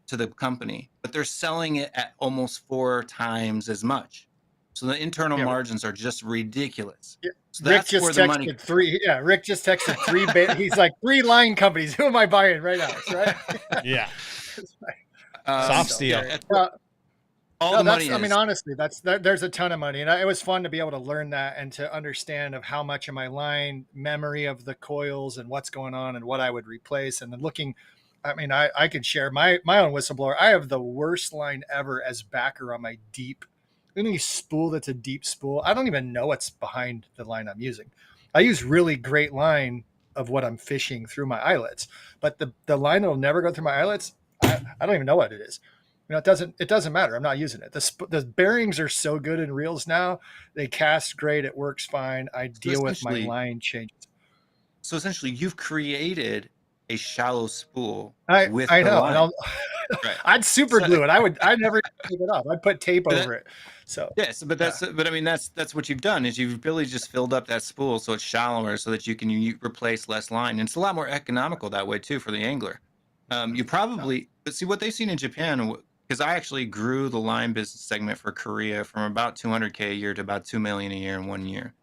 to the company, but they're selling it at almost 4 times as much. So the internal margins are just ridiculous. Yeah. So that's Rick just texted three. Yeah, Rick just texted 3. He's like, 3 line companies. Who am I buying right now? Right? Yeah. Soft steel. All the money. I mean, honestly, there's a ton of money, and it was fun to be able to learn that and to understand of how much of my line memory of the coils and what's going on and what I would replace. And then looking, I mean, I could share my own whistleblower. I have the worst line ever as backer on my deep. Any spool that's a deep spool, I don't even know what's behind the line I'm using. I use really great line of what I'm fishing through my eyelets, but the line that will never go through my eyelets, I don't even know what it is. It doesn't matter. I'm not using it. The bearings are so good in reels now. They cast great. It works fine. I deal with my line changes. So essentially, you've created a shallow spool with I know. Right. I'd super glue it. I'd never take it off. I'd put tape over it. So yes, but I mean that's what you've done is you've really just filled up that spool so it's shallower so that you can replace less line, and it's a lot more economical that way too for the angler. You probably but see what they've seen in Japan, because I actually grew the line business segment for Korea from about 200K a year to about 2 million a year in 1 year,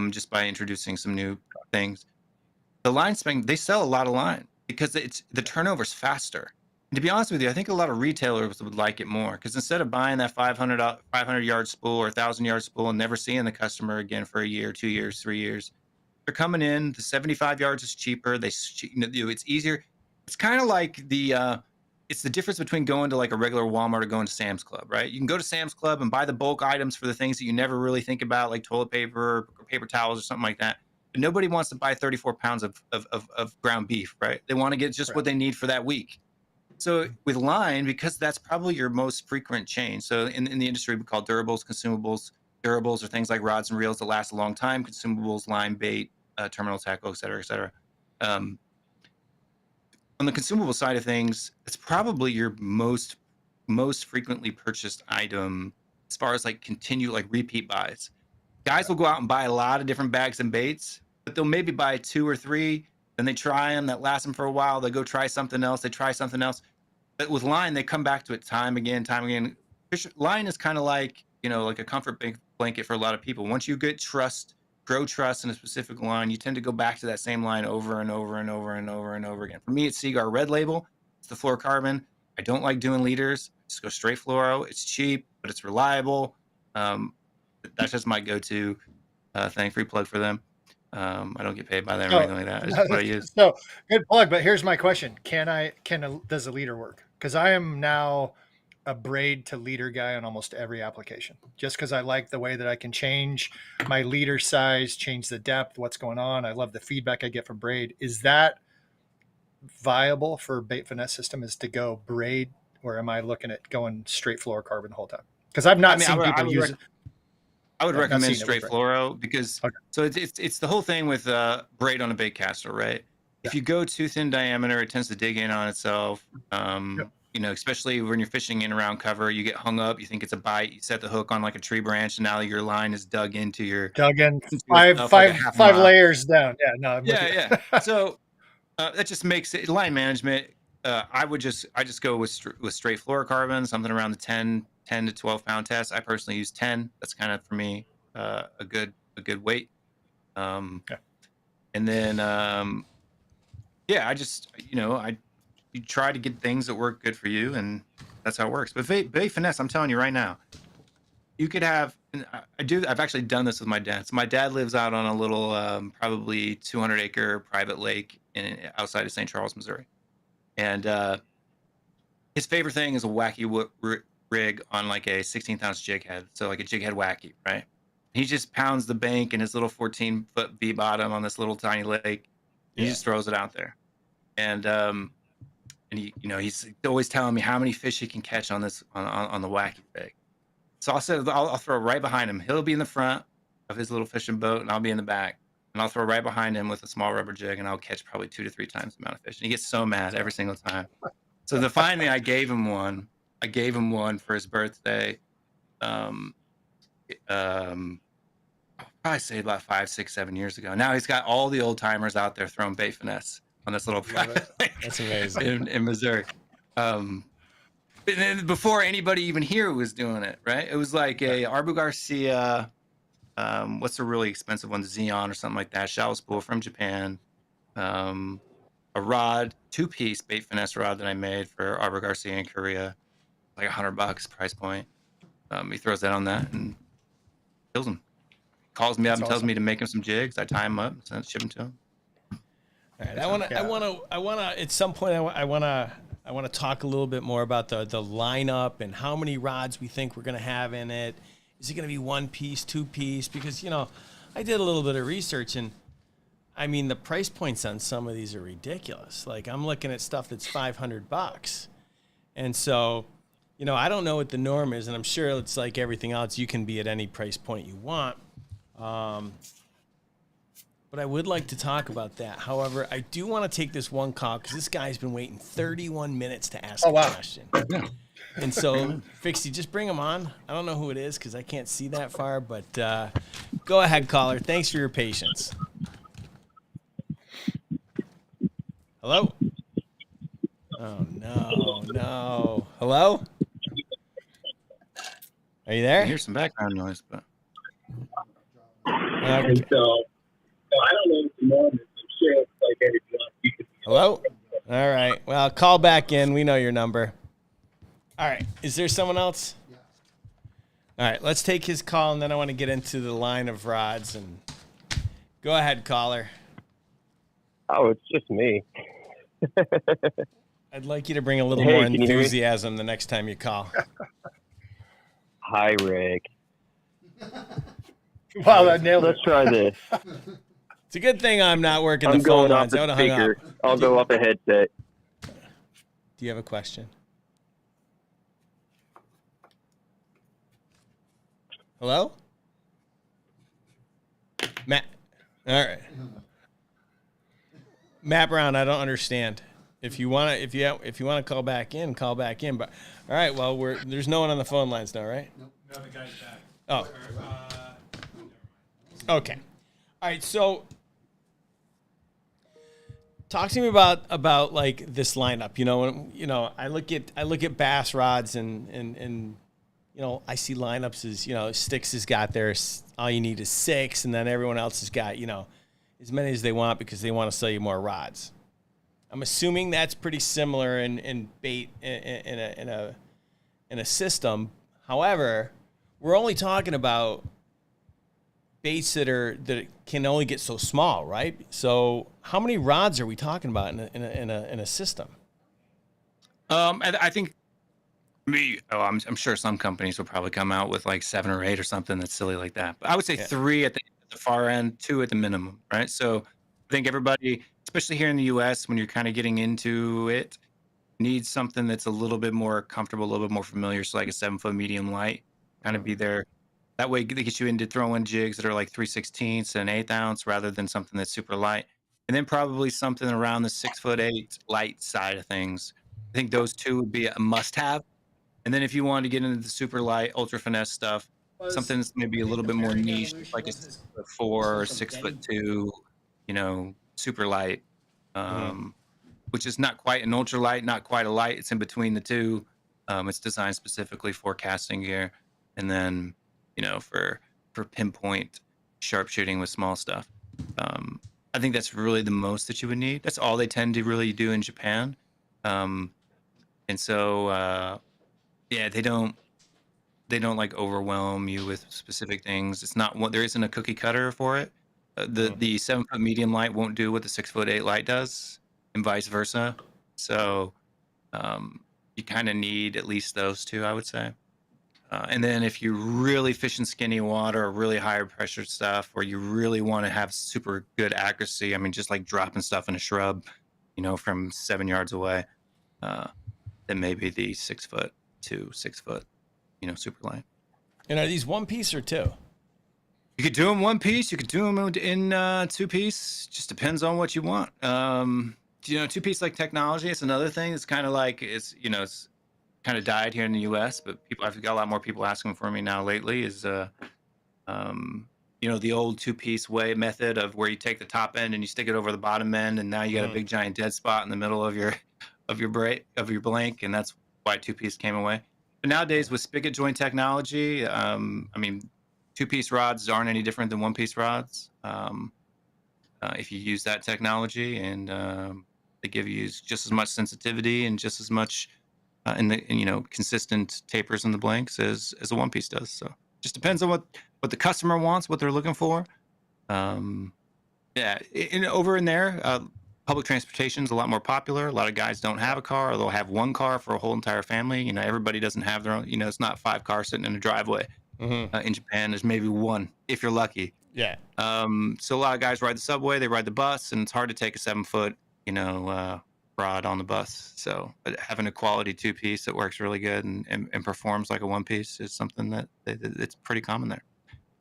just by introducing some new things. The line spec, they sell a lot of line because the turnover's faster. And to be honest with you, I think a lot of retailers would like it more, because instead of buying that 500-yard spool or 1,000-yard spool and never seeing the customer again for a year, 2 years, 3 years, they're coming in. The 75 yards is cheaper. It's easier. It's kind of like it's the difference between going to like a regular Walmart or going to Sam's Club, right? You can go to Sam's Club and buy the bulk items for the things that you never really think about, like toilet paper or paper towels or something like that. But nobody wants to buy 34 pounds of ground beef, right? They want to get just what they need for that week. So with line, because that's probably your most frequent change. So in the industry, we call durables, consumables. Durables are things like rods and reels that last a long time. Consumables, line, bait, terminal tackle, et cetera, et cetera. On the consumable side of things, it's probably your most frequently purchased item as far as like repeat buys. Guys will go out and buy a lot of different bags and baits, but they'll maybe buy 2 or 3, then they try them, that lasts them for a while. They go try something else. They try something else. But with line, they come back to it time again. Line is kind of like, like a comfort blanket for a lot of people. Once you grow trust in a specific line, you tend to go back to that same line over and over and over and over and over again. For me, it's Seaguar Red Label. It's the fluorocarbon. I don't like doing liters. I just go straight fluoro. It's cheap, but it's reliable. That's just my go-to thing. Free plug for them. I don't get paid by them or anything like that. It's what I use. So good plug. But here's my question: does a leader work? Because I am now a braid to leader guy on almost every application, just because I like the way that I can change my leader size, change the depth, what's going on. I love the feedback I get from braid. Is that viable for bait finesse system, is to go braid, or am I looking at going straight fluorocarbon the whole time? Because I've not seen people use it. I would recommend straight fluoro, because so it's the whole thing with braid on a bait caster, right? Yeah. If you go too thin diameter, it tends to dig in on itself. Especially when you're fishing in around cover, you get hung up. You think it's a bite. You set the hook on like a tree branch, and now your line is dug in five layers down. Yeah, no. Yeah. So that just makes it line management. I just go with straight fluorocarbon, something around the 10 to 12 pound test. I personally use 10. That's kind of for me a good weight. And then you try to get things that work good for you, and that's how it works. But bait finesse, I'm telling you right now, you could have. I've actually done this with my dad. So my dad lives out on a little, probably 200-acre private lake outside of St. Charles, Missouri, and his favorite thing is a wacky rig on like a 16th-ounce jig head, so like a jig head wacky, right? He just pounds the bank in his little 14-foot V bottom on this little tiny lake. He just throws it out there, and he's always telling me how many fish he can catch on this on the wacky rig. So I'll throw right behind him. He'll be in the front of his little fishing boat, and I'll be in the back. And I'll throw right behind him with a small rubber jig, and I'll catch probably 2 to 3 times the amount of fish. And he gets so mad every single time. So finally, I gave him one. I gave him one for his birthday. I'll probably say about 5, 6, 7 years ago. Now he's got all the old timers out there throwing bait finesse on this little private lake. That's amazing in Missouri. Before anybody even here was doing it, right? It was like a Arbu Garcia. What's the really expensive one? The Xeon or something like that. Shallow spool from Japan. A rod, 2-piece bait finesse rod that I made for Arbu Garcia in Korea. Like $100 price point. He throws that on that and kills him. Calls me up and tells me to make him some jigs. I tie him up and ship him to him. All right, I want to. At some point, I want to talk a little bit more about the lineup and how many rods we think we're going to have in it. Is it going to be 1-piece, 2-piece? Because I did a little bit of research, and I mean the price points on some of these are ridiculous. Like I'm looking at stuff that's $500, and so I don't know what the norm is, and I'm sure it's like everything else. You can be at any price point you want. but I would like to talk about that. However, I do want to take this one call because this guy's been waiting 31 minutes to ask a question. And so, Fixie, just bring him on. I don't know who it is because I can't see that far, but go ahead, caller. Thanks for your patience. Hello? Oh, no. Hello? Are you there? I hear some background noise, but Okay. So I don't know if the moment, I'm sure it's like anything else. You could Hello? All right. Well, call back in. We know your number. All right. Is there someone else? Yeah. All right. Let's take his call, and then I want to get into the line of rods. And go ahead, caller. Oh, it's just me. I'd like you to bring a little Hey, more can you hear me? enthusiasm the next time you call. Hi, Rick. Wow, that nailed it. Let's try this. It's a good thing I'm not working I'm the phone going off lines. I would the have hung up. speaker. I'll go off a headset. Do you have a question? Hello? Matt. All right. Matt Brown, I don't understand. If you want to call back in, call back in. But all right, well, there's no one on the phone lines now, right? No, the guy's back. Oh. Okay. All right, so talk to me about like this lineup. I look at bass rods and I see lineups as Sticks has got theirs. All you need is 6, and then everyone else has got as many as they want because they want to sell you more rods. I'm assuming that's pretty similar in bait in a system. However, we're only talking about baits that can only get so small, right? So, how many rods are we talking about in a system? I think I'm sure some companies will probably come out with like 7 or 8 or something that's silly like that. But I would say 3 at the far end, 2 at the minimum, right? So I think everybody, especially here in the U.S., when you're kind of getting into it, needs something that's a little bit more comfortable, a little bit more familiar. So like a 7-foot medium light, kind of be there. That way they get you into throwing jigs that are like 3/16 and 1/8 ounce rather than something that's super light. And then probably something around the 6'8" light side of things. I think those 2 would be a must-have. And then if you wanted to get into the super light, ultra finesse stuff, something that's maybe a little bit more niche, like a 6'4" or 6'2", super light, which is not quite an ultralight, not quite a light. It's in between the two. It's designed specifically for casting gear, and then for pinpoint sharpshooting with small stuff. I think that's really the most that you would need. That's all they tend to really do in Japan, and so they don't like overwhelm you with specific things. It's not what there isn't a cookie cutter for it. The 7-foot medium light won't do what the 6'8" light does, and vice versa. So you kind of need at least those 2, I would say. And then if you're really fishing skinny water or really higher pressure stuff, or you really want to have super good accuracy, I mean, just like dropping stuff in a shrub, from 7 yards away, then maybe the 6'2", 6 foot, super light. And are these 1-piece or 2? You could do them 1-piece. You could do them in 2-piece. Just depends on what you want. 2-piece like technology. It's another thing. It's kind of like it's kind of died here in the U.S., but I've got a lot more people asking for me now lately. Is the old 2-piece method of where you take the top end and you stick it over the bottom end, and now you got a big giant dead spot in the middle of your blank, and that's why 2-piece came away. But nowadays with spigot joint technology, 2-piece rods aren't any different than 1-piece rods. If you use that technology, and they give you just as much sensitivity and just as much consistent tapers in the blanks as a 1-piece does. So just depends on what the customer wants, what they're looking for. Over in there, public transportation is a lot more popular. A lot of guys don't have a car, or they'll have one car for a whole entire family. Everybody doesn't have their own. It's not 5 cars sitting in a driveway. In Japan, there's maybe 1 if you're lucky. Yeah. So a lot of guys ride the subway, they ride the bus, and it's hard to take a 7-foot, rod on the bus. So but having a quality 2-piece that works really good and performs like a 1-piece is something that it's pretty common there.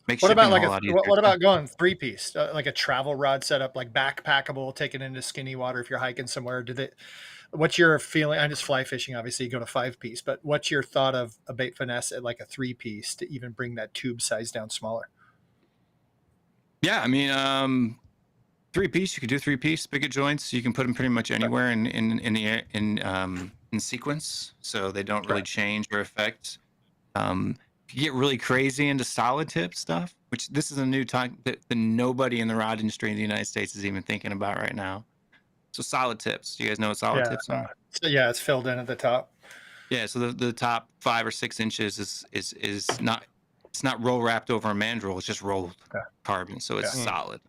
Makes What shipping about a like whole lot easier. what about going 3-piece, like a travel rod setup, like backpackable, taken into skinny water if you're hiking somewhere? What's your feeling? I'm just fly fishing, obviously, you go to 5-piece, but what's your thought of a bait finesse at like a 3-piece to even bring that tube size down smaller? Yeah, I mean, 3-piece. You could do 3-piece spigot joints. You can put them pretty much anywhere in sequence, so they don't really change or affect. You get really crazy into solid tip stuff, which this is a new time that nobody in the rod industry in the United States is even thinking about right now. So solid tips. Do you guys know what solid tips are? So yeah, it's filled in at the top. Yeah. So the top 5 or 6 inches is not, it's not roll wrapped over a mandrel. It's just rolled carbon. So it's solid.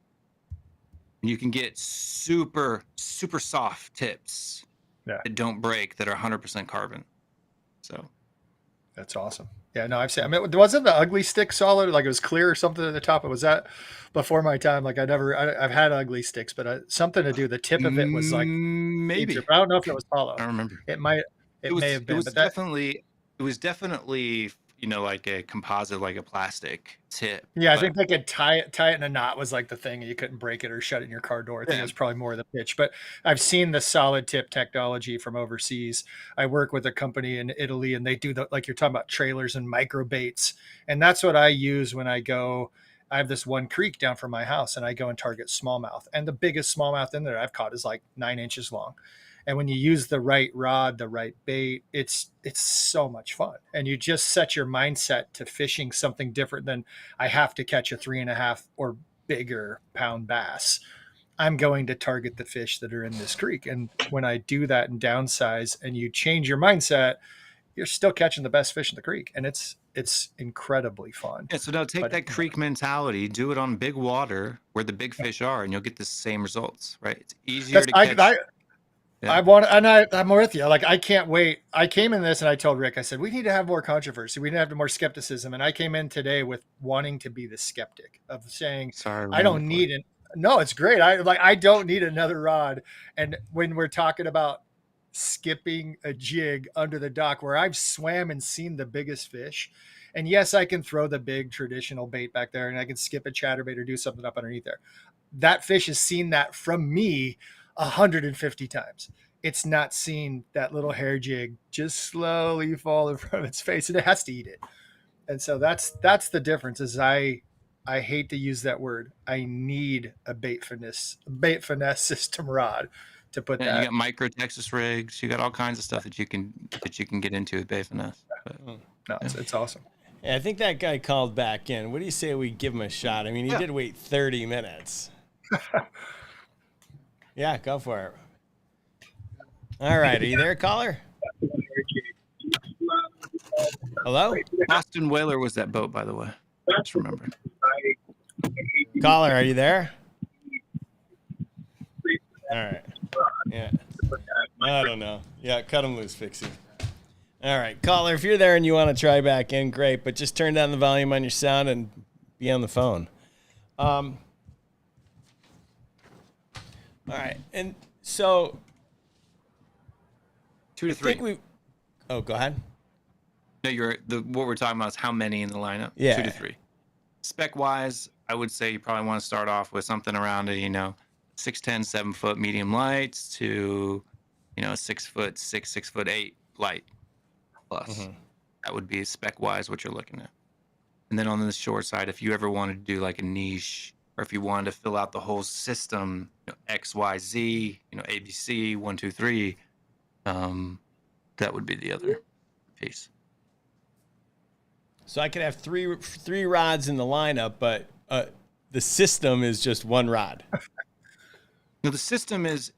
And you can get super, super soft tips that don't break, that are 100% carbon. So that's awesome. Yeah, no, I've seen. I mean, wasn't the ugly stick solid? Like it was clear or something at the top. Was that before my time? Like I've had ugly sticks, but something to do. The tip of it was like maybe. I don't know if it was hollow. I don't remember. It may have been. It was definitely like a composite, like a plastic tip. Yeah, I think they could tie it in a knot was like the thing, and you couldn't break it or shut it in your car door. I think it was probably more of the pitch. But I've seen the solid tip technology from overseas. I work with a company in Italy, and they do like you're talking about, trailers and micro baits, and that's what I use when I go. I have this one creek down from my house, and I go and target smallmouth, and the biggest smallmouth in there I've caught is like 9 inches long. And when you use the right rod, the right bait, it's so much fun. And you just set your mindset to fishing something different than I have to catch a 3.5 or bigger pound bass. I'm going to target the fish that are in this creek. And when I do that and downsize and you change your mindset, you're still catching the best fish in the creek. And it's incredibly fun. Yeah, so now take that creek mentality, do it on big water where the big fish are, and you'll get the same results, right? It's easier to catch. I'm with you. Like, I can't wait. I came in this and I told Rick, I said, we need to have more controversy. We need to have more skepticism. And I came in today with wanting to be the skeptic of saying, I don't need it. No, it's great. I don't need another rod. And when we're talking about skipping a jig under the dock where I've swam and seen the biggest fish, and yes, I can throw the big traditional bait back there and I can skip a chatterbait or do something up underneath there. That fish has seen that from me 150 times. It's not seen that little hair jig just slowly fall in front of its face, and it has to eat it. And so that's the difference. Is I hate to use that word. I need a bait finesse system rod to put that. You got micro Texas rigs. You got all kinds of stuff that you can get into with bait finesse. No, it's awesome. Yeah, I think that guy called back in. What do you say we give him a shot? I mean, he did wait 30 minutes. Yeah, go for it. All right. Are you there, caller? Hello? Boston Whaler was that boat, by the way. Just remember. Caller, are you there? All right. Yeah. I don't know. Yeah, cut him loose, Fixie. All right. Caller, if you're there and you want to try back in, great. But just turn down the volume on your sound and be on the phone. All right, and so 2 to 3. Oh, go ahead. No, what we're talking about is how many in the lineup. Yeah. 2 to 3. Spec wise, I would say you probably want to start off with something around a 6'10", 7-foot medium lights to 6 foot 6, 6 foot 8 light plus. Mm-hmm. That would be spec wise what you're looking at. And then on the short side, if you ever wanted to do like a niche, or if you wanted to fill out the whole system, X, Y, Z, ABC, 1, 2, 3, that would be the other piece. So I could have three rods in the lineup, but the system is just one rod. No, the system is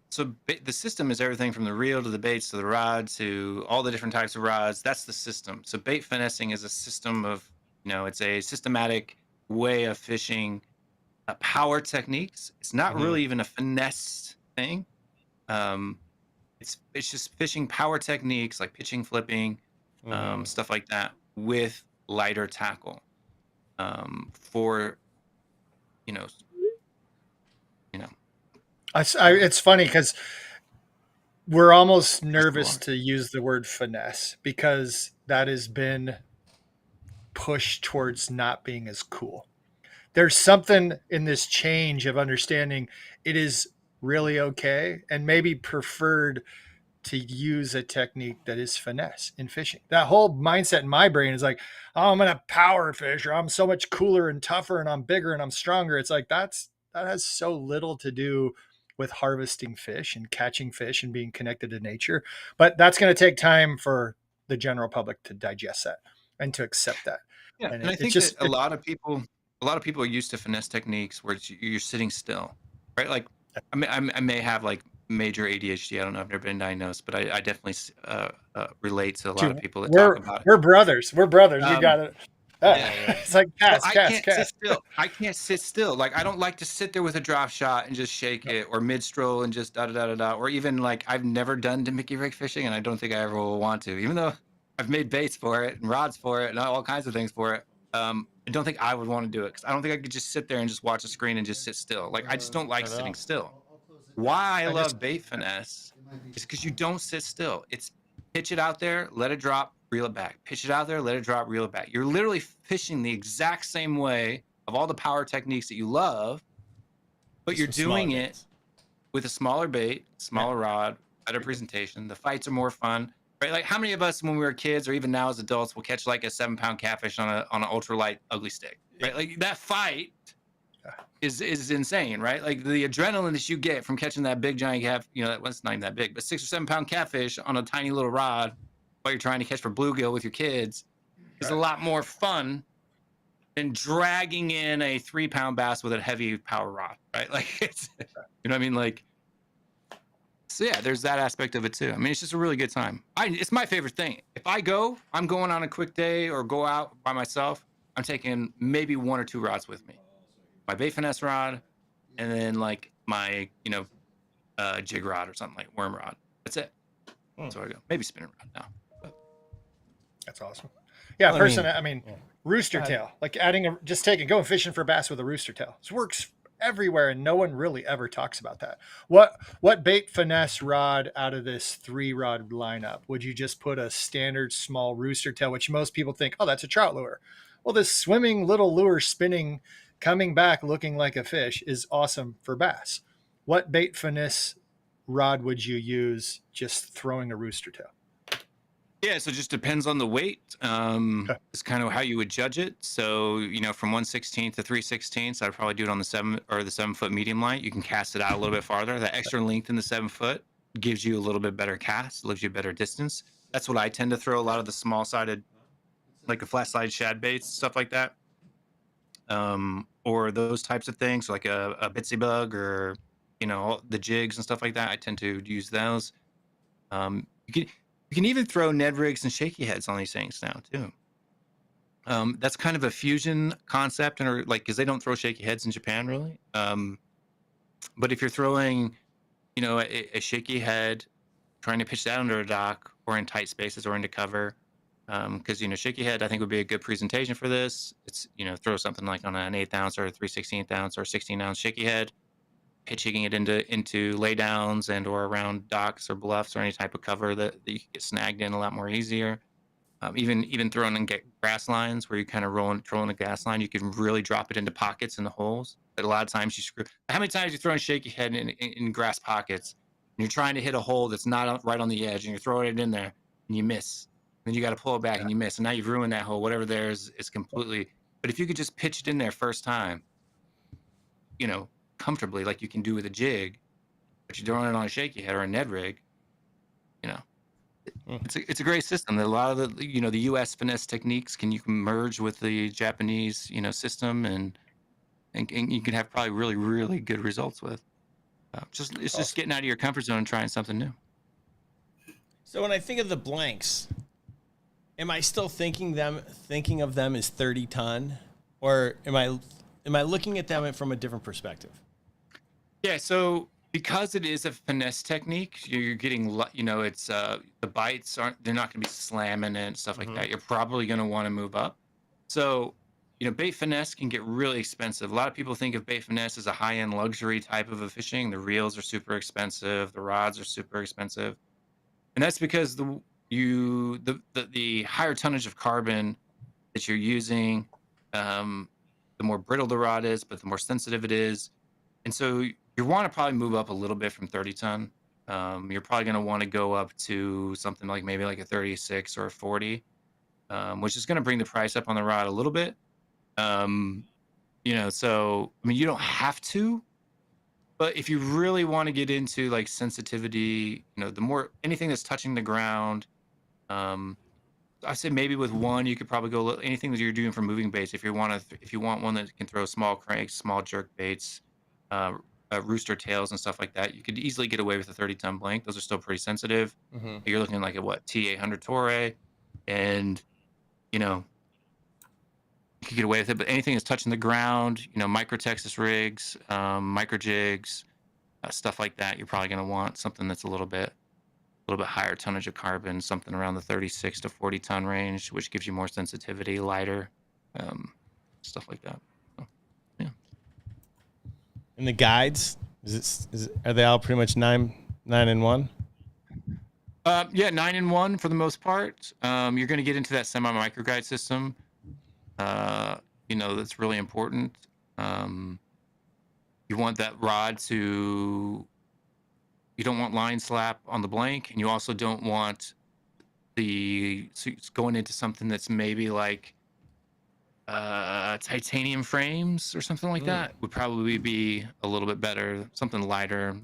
everything from the reel to the baits to the rod to all the different types of rods. That's the system. So bait finessing is a system of, it's a systematic way of fishing. Power techniques. It's not really even a finesse thing. It's just fishing power techniques like pitching, flipping, stuff like that with lighter tackle. It's funny because we're almost nervous to use the word finesse because that has been pushed towards not being as cool. there's something in this change of understanding it is really okay and maybe preferred to use a technique that is finesse in fishing. That whole mindset in my brain is like, oh, I'm gonna power fish, or I'm so much cooler and tougher and I'm bigger and I'm stronger. It's like that has so little to do with harvesting fish and catching fish and being connected to nature. But that's going to take time for the general public to digest that and to accept that. Yeah, And and I it's think that just a lot of people are used to finesse techniques where you're sitting still, right? Like, I may have like major ADHD. I don't know. I've never been diagnosed, but I definitely relate to a lot of people that talk about it. we're brothers. We're brothers. We got it. Yeah. It's like So cast, I cast, can't sit cast. still. I can't sit still. Like, I don't like to sit there with a drop shot and just shake it, or mid stroll and just da da da da da. Or even like, I've never done Demicky rig fishing, and I don't think I ever will want to, even though I've made baits for it and rods for it and all kinds of things for it. I don't think I would want to do it because I don't think I could just sit there and just watch a screen and just sit still. Like, I just don't like sitting still. Why I love bait finesse is because you don't sit still. It's pitch it out there, let it drop, reel it back. Pitch it out there, let it drop, reel it back. You're literally fishing the exact same way of all the power techniques that you love, but you're doing it with a smaller bait, smaller rod, better presentation. The fights are more fun, right? Like, how many of us when we were kids or even now as adults will catch like a 7-pound catfish on an ultralight ugly stick, right? Like, that fight is insane, right? Like, the adrenaline that you get from catching that big giant cat, that was not even that big, but 6 or 7-pound catfish on a tiny little rod while you're trying to catch for bluegill with your kids is a lot more fun than dragging in a 3-pound bass with a heavy power rod, right? Like, it's, you know what I mean? Like, so yeah, there's that aspect of it too. I mean, it's just a really good time. It's my favorite thing. If I'm going on a quick day or go out by myself, I'm taking maybe 1 or 2 rods with me. My bait finesse rod, and then like my, jig rod or something, like worm rod. That's it. That's where I go. Maybe spinning rod now. That's awesome. Yeah, Well, I mean, rooster tail, like going fishing for bass with a rooster tail. This works everywhere, and no one really ever talks about that. What bait finesse rod out of this 3-rod lineup would you just put a standard small rooster tail, which most people think, oh, that's a trout lure. Well, this swimming little lure spinning, coming back looking like a fish is awesome for bass. What bait finesse rod would you use just throwing a rooster tail? Yeah, so it just depends on the weight. It's kind of how you would judge it. So, from 1/16 to 3/16, I'd probably do it on the 7-foot medium light. You can cast it out a little bit farther. That extra length in the 7-foot gives you a little bit better cast, gives you a better distance. That's what I tend to throw a lot of the small-sided, like a flat-sided shad baits, stuff like that. Or those types of things, like a bitsy bug or, the jigs and stuff like that. I tend to use those. You can even throw Ned rigs and shaky heads on these things now too. That's kind of a fusion concept, and because they don't throw shaky heads in Japan really. But if you're throwing, a shaky head, trying to pitch that under a dock or in tight spaces or into cover, because shaky head I think would be a good presentation for this. It's throw something like on an 1/8 ounce or a 3/16 ounce or 16-ounce shaky head, pitching it into laydowns and or around docks or bluffs or any type of cover that you can get snagged in a lot more easier. Even throwing in grass lines where you kind of trolling a gas line, you can really drop it into pockets in the holes. But a lot of times you screw. How many times you throw a shaky head in grass pockets and you're trying to hit a hole that's not right on the edge and you're throwing it in there and you miss. Then you got to pull it back and you miss. And now you've ruined that hole. Whatever there is completely. But if you could just pitch it in there first time, comfortably like you can do with a jig, but you're throwing it on a shaky head or a Ned rig, it's a great system. A lot of the the U.S. finesse techniques you can merge with the Japanese system, and you can have probably really really good results with. Just getting out of your comfort zone and trying something new. So when I think of the blanks, am I still thinking of them as 30-ton, or am I looking at them from a different perspective? Yeah, so because it is a finesse technique, you're getting, it's the bites they're not going to be slamming and stuff like that. You're probably going to want to move up. So, bait finesse can get really expensive. A lot of people think of bait finesse as a high-end luxury type of a fishing. The reels are super expensive. The rods are super expensive. And that's because the higher tonnage of carbon that you're using, the more brittle the rod is, but the more sensitive it is. And so you want to probably move up a little bit from 30 ton. You're probably going to want to go up to something like maybe like a 36 or a 40, which is going to bring the price up on the rod a little bit. So, I mean, you don't have to, but if you really want to get into like sensitivity, the more anything that's touching the ground, I say maybe with one, you could probably go anything that you're doing for moving baits. If you want one that can throw small cranks, small jerk baits, rooster tails and stuff like that, you could easily get away with a 30-ton blank. Those are still pretty sensitive. Mm-hmm. You're looking like a T800 Torre, and you could get away with it. But anything that's touching the ground, micro Texas rigs, micro jigs, stuff like that, you're probably going to want something that's a little bit higher tonnage of carbon, something around the 36 to 40 ton range, which gives you more sensitivity, lighter, stuff like that. So, yeah. And the guides, are they all pretty much 9-in-1? Yeah, 9-in-1 for the most part. You're going to get into that semi-micro guide system. That's really important. You want that rod to. You don't want line slap on the blank, and you also don't want going into something that's maybe like titanium frames or something like that would probably be a little bit better. Something lighter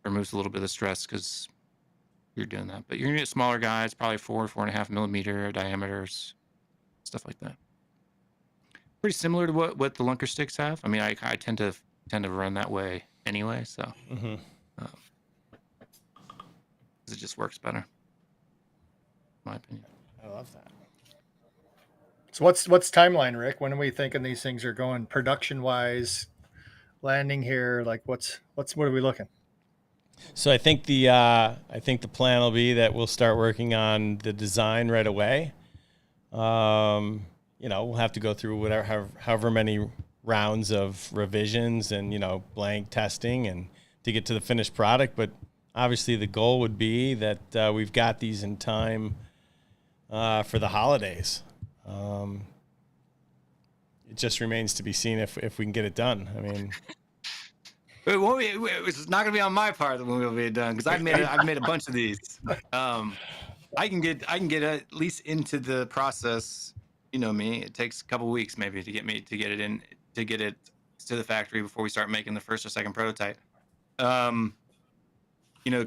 removes a little bit of stress because you're doing that. But you're gonna get smaller guides, probably 4.5 millimeter diameters, stuff like that. Pretty similar to what the lunker sticks have. I mean, I tend to run that way anyway, so. Mm-hmm. It just works better, in my opinion. I love that. So what's timeline, Rick? When are we thinking these things are going production wise, landing here? Like what are we looking? So I think the plan will be that we'll start working on the design right away. We'll have to go through however many rounds of revisions and blank testing and to get to the finished product, but obviously the goal would be that we've got these in time for the holidays. It just remains to be seen if we can get it done. I mean, it's not going to be on my part that we'll be done because I've made a bunch of these. I can get at least into the process. You know me. It takes a couple weeks maybe to get it to the factory before we start making the first or second prototype.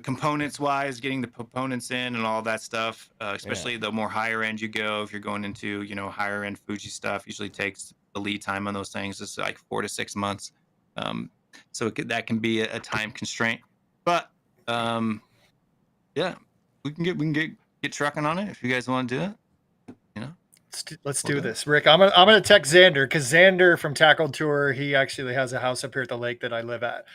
Components wise, getting the components in and all that stuff, especially the more higher end you go, if you're going into, higher end Fuji stuff, usually takes the lead time on those things. It's like 4 to 6 months. So that can be a time constraint, but, yeah, we can get trucking on it if you guys want to do it, Let's do this, Rick. I'm gonna text Xander because Xander from Tackle Tour, he actually has a house up here at the lake that I live at.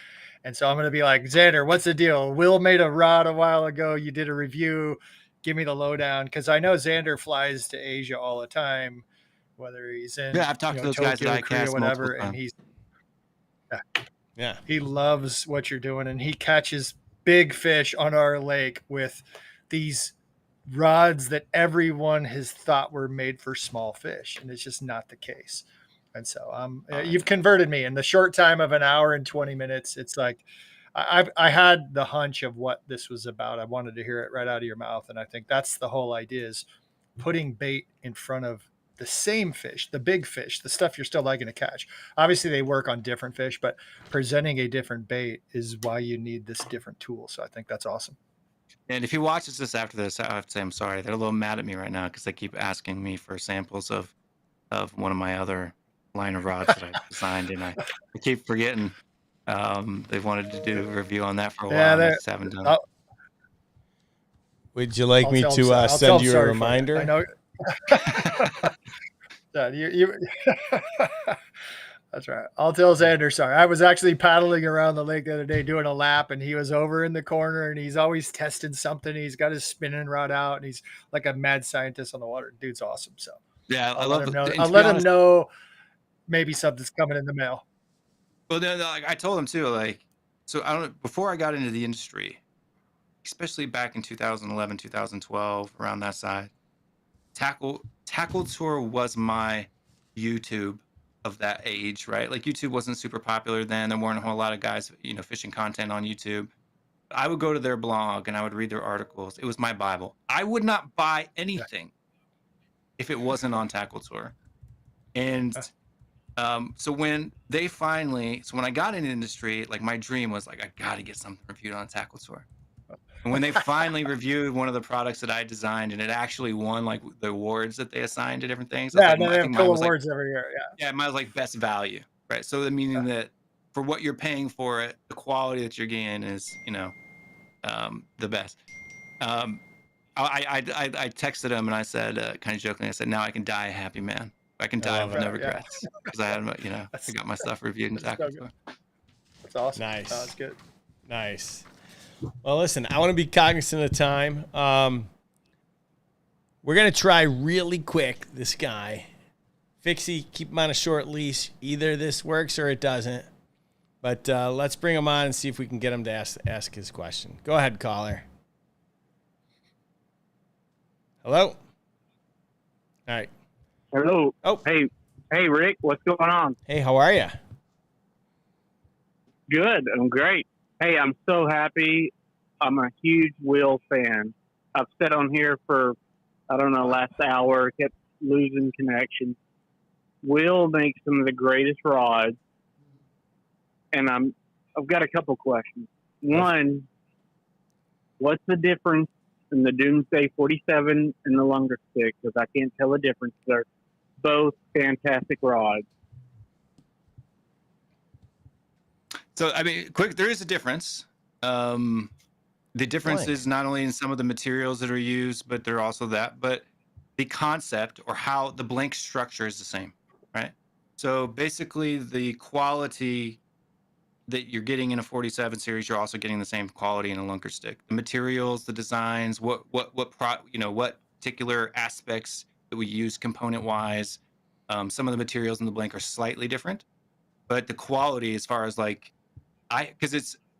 And so I'm going to be like, Xander, what's the deal? Will made a rod a while ago. You did a review. Give me the lowdown. Because I know Xander flies to Asia all the time, whether he's in I've talked to those Tokyo, guys at Korea, ICAST whatever. And he loves what you're doing. And he catches big fish on our lake with these rods that everyone has thought were made for small fish. And it's just not the case. And so you've converted me in the short time of an hour and 20 minutes. It's like I had the hunch of what this was about. I wanted to hear it right out of your mouth. And I think that's the whole idea, is putting bait in front of the same fish, the big fish, the stuff you're still liking to catch. Obviously, they work on different fish, but presenting a different bait is why you need this different tool. So I think that's awesome. And if he watches this after this, I have to say I'm sorry. They're a little mad at me right now because they keep asking me for samples of one of my other line of rods that I designed, and I keep forgetting. They've wanted to do a review on that for a while. And I just haven't done it. Would you like me to send you a reminder? I know. you That's right. I'll tell Xander sorry. I was actually paddling around the lake the other day doing a lap, and he was over in the corner, and he's always testing something. He's got his spinning rod out, and he's like a mad scientist on the water. Dude's awesome. So yeah, I'll let him know maybe something's coming in the mail. Well, then, like I told him too, so I don't. Before I got into the industry, especially back in 2011, 2012, around that side, Tackle Tour was my YouTube of that age, right? Like YouTube wasn't super popular then. There weren't a whole lot of guys, fishing content on YouTube. I would go to their blog and I would read their articles. It was my Bible. I would not buy anything if it wasn't on Tackle Tour. And so when I got in the industry, like my dream was like, I got to get something reviewed on Tackle Tour. And when they finally reviewed one of the products that I designed and it actually won like the awards that they assigned to different things. Yeah, like, no, I they have think cool mine was awards every year. Yeah. Yeah, mine was like best value, right? So the meaning that for what you're paying for it, the quality that you're getting is, the best. I texted him and I said, kind of jokingly, I said, now I can die a happy man. I can die with no regrets because I had, I got my stuff reviewed and Tackle Tour. That's awesome. Nice. That's good. Nice. Well, listen, I want to be cognizant of time. We're going to try really quick this guy. Fixie, keep him on a short leash. Either this works or it doesn't. But let's bring him on and see if we can get him to ask his question. Go ahead, caller. Hello? All right. Hello. Oh. Hey, Rick. What's going on? Hey, how are you? Good. I'm great. Hey, I'm so happy. I'm a huge Will fan. I've sat on here for, I don't know, last hour, kept losing connection. Will makes some of the greatest rods. And I've got a couple questions. One, what's the difference in the Doomsday 47 and the Lunger Stick? Because I can't tell the difference. They're both fantastic rods. So, quick, there is a difference. The difference is not only in some of the materials that are used, but they're also but the concept or how the blank structure is the same, right? So basically the quality that you're getting in a 47 series, you're also getting the same quality in a Lunker Stick. The materials, the designs, what particular aspects that we use component wise. Some of the materials in the blank are slightly different, but the quality as far as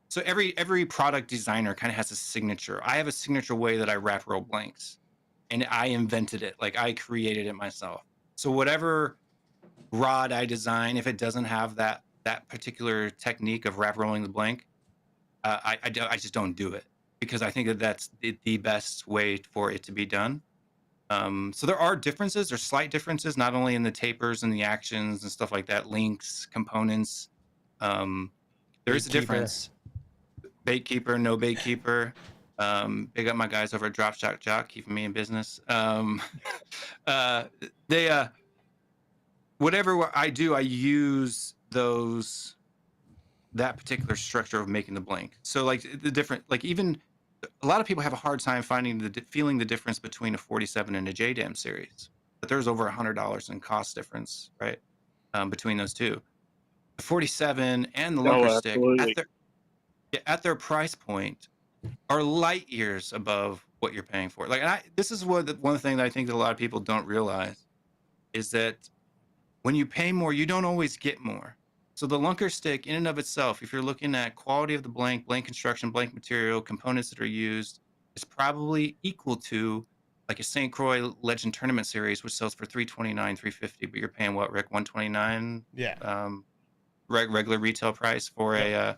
so every product designer kind of has a signature. I have a signature way that I wrap roll blanks, and I invented it. Like I created it myself. So whatever rod I design, if it doesn't have that particular technique of wrap rolling the blank, I just don't do it because I think that's the best way for it to be done. So there are differences. There's slight differences, not only in the tapers and the actions and stuff like that, links, components. There is a difference. Baitkeeper, no baitkeeper. Big up my guys over at Drop Shot Jock, keeping me in business. Whatever I do, I use that particular structure of making the blank. So like the different, like even a lot of people have a hard time feeling the difference between a 47 and a JDAM series, but there's over $100 in cost difference, right? Between those two. The 47 and the Lunker Stick at their price point are light years above what you're paying for. This is one of the things that I think that a lot of people don't realize is that when you pay more, you don't always get more. So the Lunker Stick in and of itself, if you're looking at quality of the blank construction, blank material, components that are used, is probably equal to like a St. Croix Legend Tournament Series, which sells for $329, $350, but you're paying what, Rick? $129? Yeah. Regular retail price for a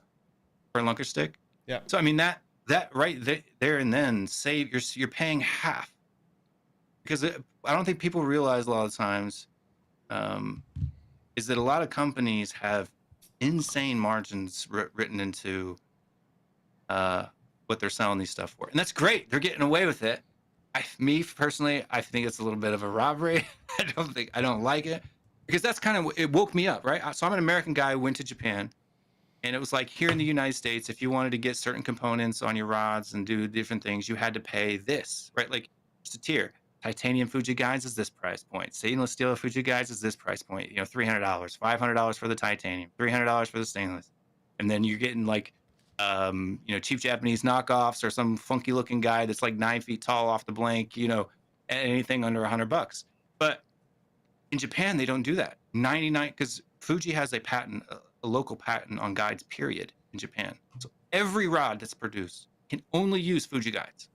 Lunker Stick. Yeah. So that right there and then you're paying half, because I don't think people realize a lot of times is that a lot of companies have insane margins written into what they're selling these stuff for, and that's great. They're getting away with it. Me personally, I think it's a little bit of a robbery. I don't like it, because that's kind of, it woke me up, right? So I'm an American guy who went to Japan, and it was like here in the United States, if you wanted to get certain components on your rods and do different things, you had to pay this, right? Like it's a tier. Titanium Fuji guides is this price point. Stainless steel Fuji guides is this price point. $300, $500 for the titanium, $300 for the stainless, and then you're getting like, cheap Japanese knockoffs or some funky looking guy that's like 9 feet tall off the blank. Anything under $100. But in Japan, they don't do that. 99, because Fuji has a patent, a local patent on guides, period, in Japan. So every rod that's produced can only use Fuji guides.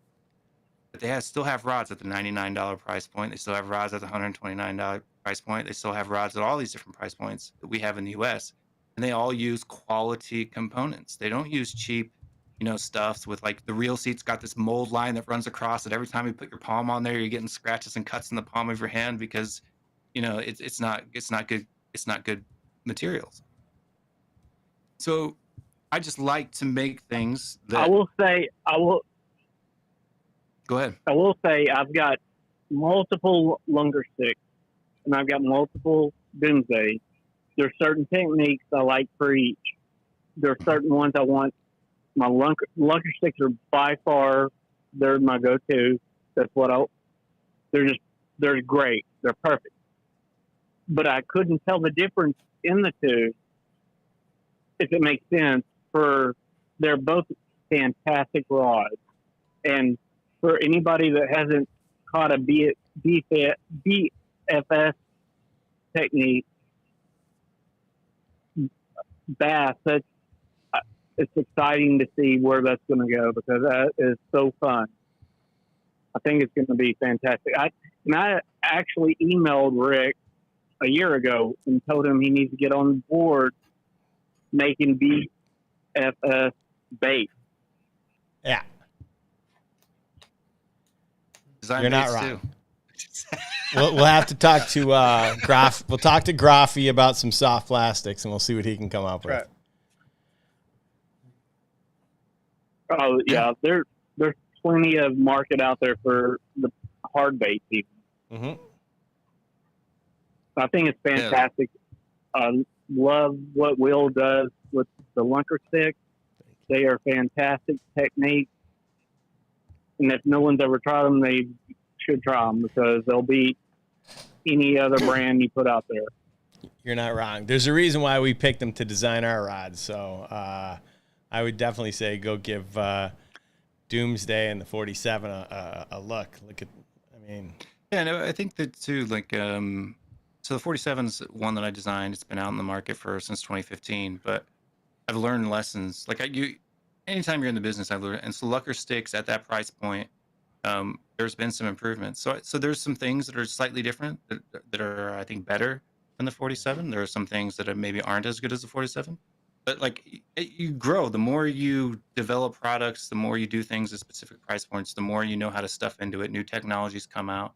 But they still have rods at the $99 price point. They still have rods at the $129 price point. They still have rods at all these different price points that we have in the US. And they all use quality components. They don't use cheap, stuffs with like the reel seat's got this mold line that runs across it. Every time you put your palm on there, you're getting scratches and cuts in the palm of your hand because, it's not good materials. So I just like to make things that I will say go ahead. I will say I've got multiple Lunker sticks and I've got multiple Doomsdays. There's certain techniques I like for each. There are certain ones I want. My Lunker sticks are by far, they're my go-to. That's what they're great. They're perfect. But I couldn't tell the difference in the two, if it makes sense, they're both fantastic rods. And for anybody that hasn't caught a BFS technique, bass, it's exciting to see where that's going to go because that is so fun. I think it's going to be fantastic. I actually emailed Rick a year ago and told him he needs to get on board making BFS bait. Yeah. Design You're not baits, wrong. too. We'll have to talk to We'll talk to Raphie about some soft plastics, and we'll see what he can come up with. Right. Oh yeah, there's plenty of market out there for the hard bait people. Mm-hmm. I think it's fantastic. I love what Will does with the Lunker sticks. They are fantastic techniques, and if no one's ever tried them, they should try them because they'll beat any other brand you put out there. You're not wrong. There's a reason why we picked them to design our rods. So I would definitely say go give Doomsday and the 47 a look. Yeah, no, I think that too. Like, so the 47's one that I designed. It's been out in the market since 2015, but I've learned lessons. Like anytime you're in the business, I've learned. And so Lunker sticks at that price point, there's been some improvements. So there's some things that are slightly different that are, I think, better than the 47. There are some things that maybe aren't as good as the 47. But like you grow, the more you develop products, the more you do things at specific price points, the more you know how to stuff into it. New technologies come out.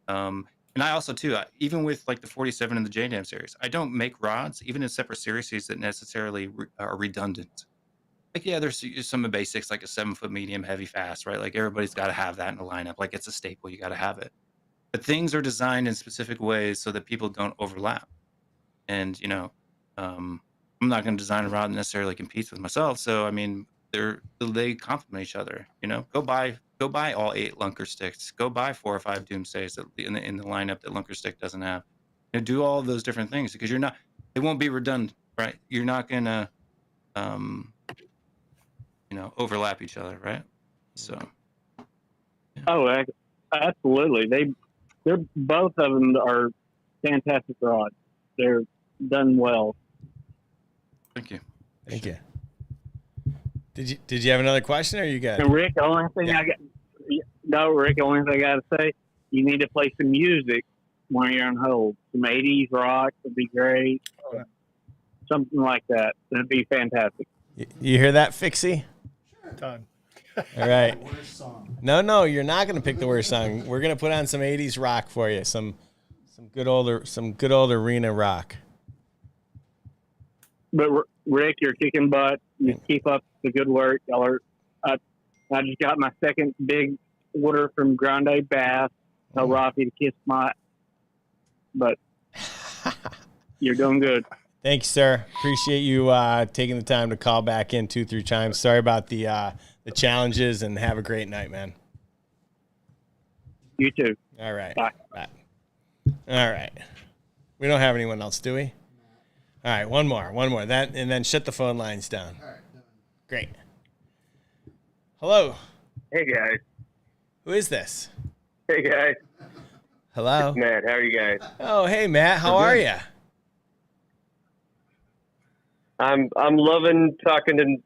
And I also too, even with like the 47 and the J-Dam series, I don't make rods, even in separate series that necessarily are redundant. Like, yeah, there's some basics like a 7-foot medium, heavy, fast, right? Like everybody's got to have that in a lineup. Like it's a staple, you got to have it. But things are designed in specific ways so that people don't overlap. And, I'm not going to design a rod that necessarily competes with myself. So, I mean, they complement each other, go buy all 8 Lunker sticks, go buy 4 or 5 Doomsdays in the lineup that Lunker stick doesn't have, do all of those different things because they won't be redundant, right? You're not going to, overlap each other. Right. So. Yeah. Oh, absolutely. They're both of them are fantastic rods. They're done well. Thank you. Thank you. Did you have another question, or you good? And Rick, the only thing I got to say, you need to play some music when you're on hold. Some 80s rock would be great. Something like that. It'd be fantastic. You hear that, Fixie? Sure. Done. All right. No, you're not going to pick the worst song. We're going to put on some 80s rock for you. Some good old arena rock. But Rick, you're kicking butt. You keep up the good work. I just got my second big order from Grande Bass. Tell Raphie to kiss but you're doing good. Thanks, sir. Appreciate you taking the time to call back in 2-3 times. Sorry about the challenges, and have a great night, man. You too. All right. Bye. All right. We don't have anyone else, do we? All right, one more. That, and then shut the phone lines down. All right, done. Great. Hello. Hey guys. Who is this? Hey guys. Hello. Matt, how are you guys? Oh, hey Matt. How are you? I'm loving talking to.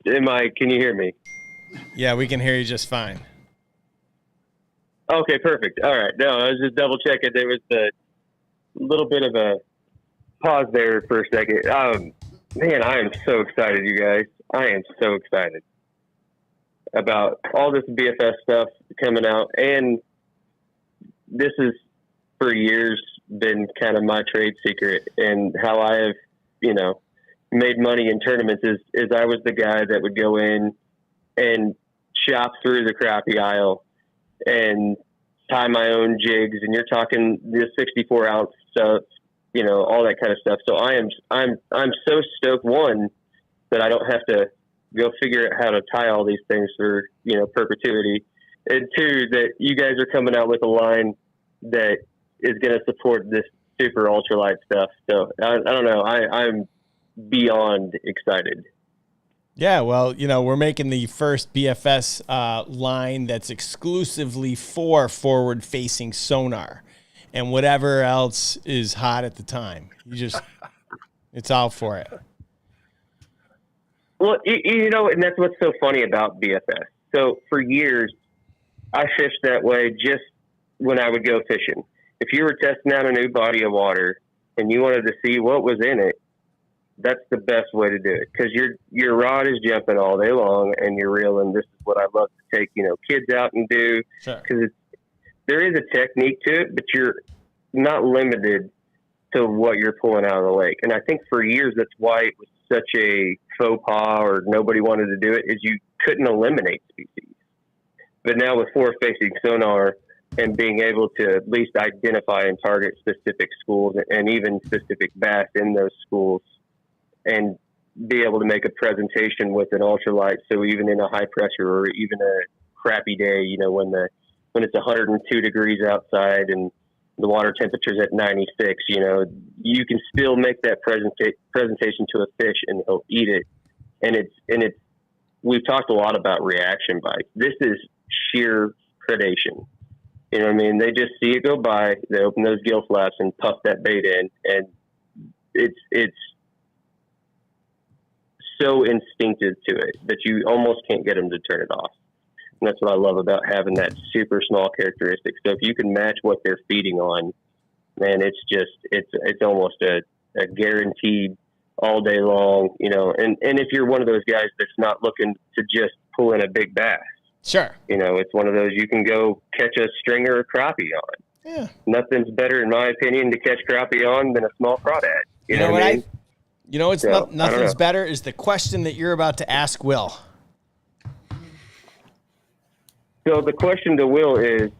Can you hear me? Yeah, we can hear you just fine. Okay, perfect. All right. No, I was just double checking. There was little bit of a pause there for a second. Man, I am so excited, you guys. I am so excited about all this BFS stuff coming out. And this is for years been kind of my trade secret, and how I have, made money in tournaments is I was the guy that would go in and shop through the crappie aisle and tie my own jigs. And you're talking the 64 ounce stuff, all that kind of stuff. So I'm so stoked, one, that I don't have to go figure out how to tie all these things for, perpetuity. And two, that you guys are coming out with a line that is going to support this super ultralight stuff. So I don't know. I'm beyond excited. Yeah, well, we're making the first BFS line that's exclusively for forward-facing sonar, and whatever else is hot at the time. It's all for it. Well, and that's what's so funny about BFS. So for years, I fished that way just when I would go fishing. If you were testing out a new body of water and you wanted to see what was in it, that's the best way to do it, because your rod is jumping all day long and you're reeling. This is what I love to take kids out and do, because there is a technique to it, but you're not limited to what you're pulling out of the lake. And I think for years that's why it was such a faux pas, or nobody wanted to do it, is you couldn't eliminate species. But now with forward-facing sonar and being able to at least identify and target specific schools and even specific bass in those schools, and be able to make a presentation with an ultralight. So even in a high pressure or even a crappy day, when it's 102 degrees outside and the water temperature's at 96, you can still make that presentation to a fish and he'll eat it. And it's, we've talked a lot about reaction bites. This is sheer predation. You know what I mean? They just see it go by, they open those gill flaps and puff that bait in, and it's so instinctive to it that you almost can't get them to turn it off. And that's what I love about having that super small characteristic. So if you can match what they're feeding on, man, it's almost a guaranteed all day long, and if you're one of those guys that's not looking to just pull in a big bass, sure. It's one of those you can go catch a stringer or crappie on. Yeah. Nothing's better, in my opinion, to catch crappie on than a small crawdad. You know what I mean? Nothing's better is the question that you're about to ask Will. So the question to Will is,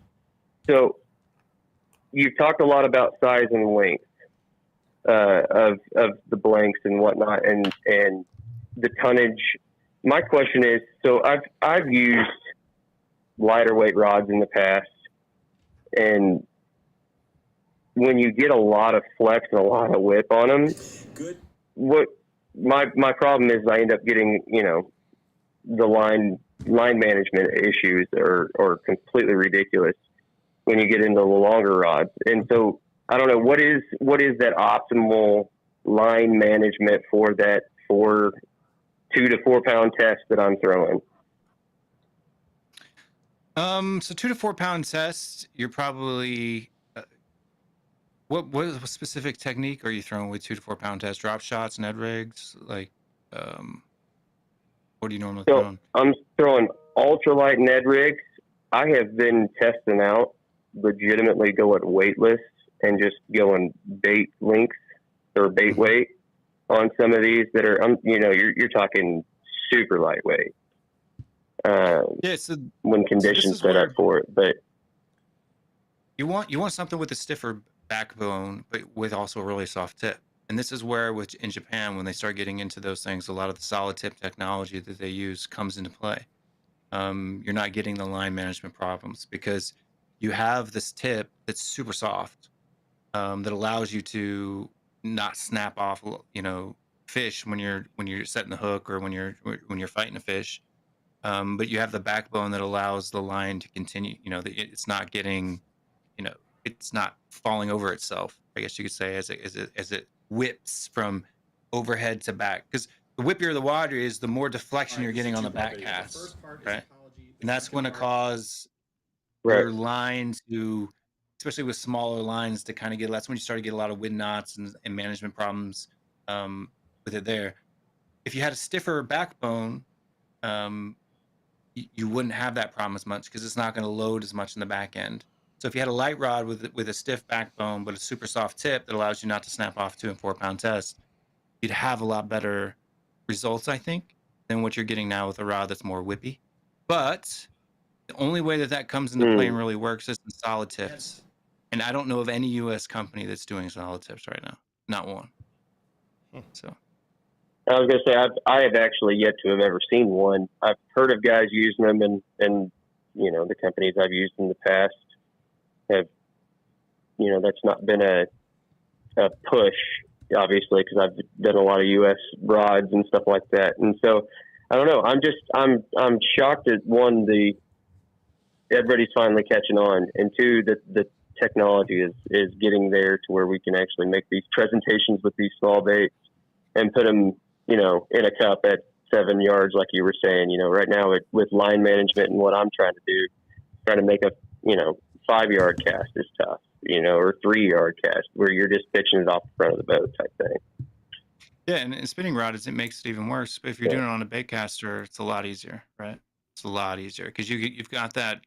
so you've talked a lot about size and length of the blanks and whatnot, and the tonnage. My question is, so I've used lighter weight rods in the past, and when you get a lot of flex and a lot of whip on them, what my problem is, I end up getting the line management issues are completely ridiculous when you get into the longer rods. And so I don't know, what is that optimal line management for that 2 to 4 pound test that I'm throwing? So 2 to 4 pound test, you're probably what specific technique are you throwing with 2 to 4 pound test? Drop shots, Ned rigs, what do you normally throw? I'm throwing ultralight Ned rigs. I have been testing out legitimately going weightless and just going bait length or bait weight on some of these that are, you're talking super lightweight. So when conditions set up for it, but you want something with a stiffer backbone, but with also a really soft tip. And this is where, in Japan, when they start getting into those things, a lot of the solid tip technology that they use comes into play. You're not getting the line management problems because you have this tip that's super soft, that allows you to not snap off, fish when you're setting the hook or when you're fighting a fish. But you have the backbone that allows the line to continue. It's not getting, it's not falling over itself, I guess you could say, as it whips from overhead to back. Because the whippier the water is, the more deflection you're getting on the back cast, right? And that's going to cause your line to especially with smaller lines, to kind of get, that's when you start to get a lot of wind knots and management problems with it there. If you had a stiffer backbone, you wouldn't have that problem as much because it's not going to load as much in the back end. So if you had a light rod with a stiff backbone but a super soft tip that allows you not to snap off 2 and 4 pound test, you'd have a lot better results, I think, than what you're getting now with a rod that's more whippy. But the only way that comes into play and really works is in solid tips. And I don't know of any U.S. company that's doing solid tips right now. Not one. So I was going to say, I have actually yet to have ever seen one. I've heard of guys using them, and you know, the companies I've used in the past have, you know, that's not been a push, obviously, because I've done a lot of U.S. rods and stuff like that. And so, I don't know. I'm shocked at, one, everybody's finally catching on, and two, that the technology is getting there to where we can actually make these presentations with these small baits and put them, you know, in a cup at 7 yards, like you were saying. You know, right now with line management and what I'm trying to do, trying to make a, you know, 5-yard cast is tough, you know, or 3-yard cast where you're just pitching it off the front of the boat type thing. Yeah, and spinning rod it makes it even worse. But if you're doing it on a bait caster, it's a lot easier, right? It's a lot easier because you've got that.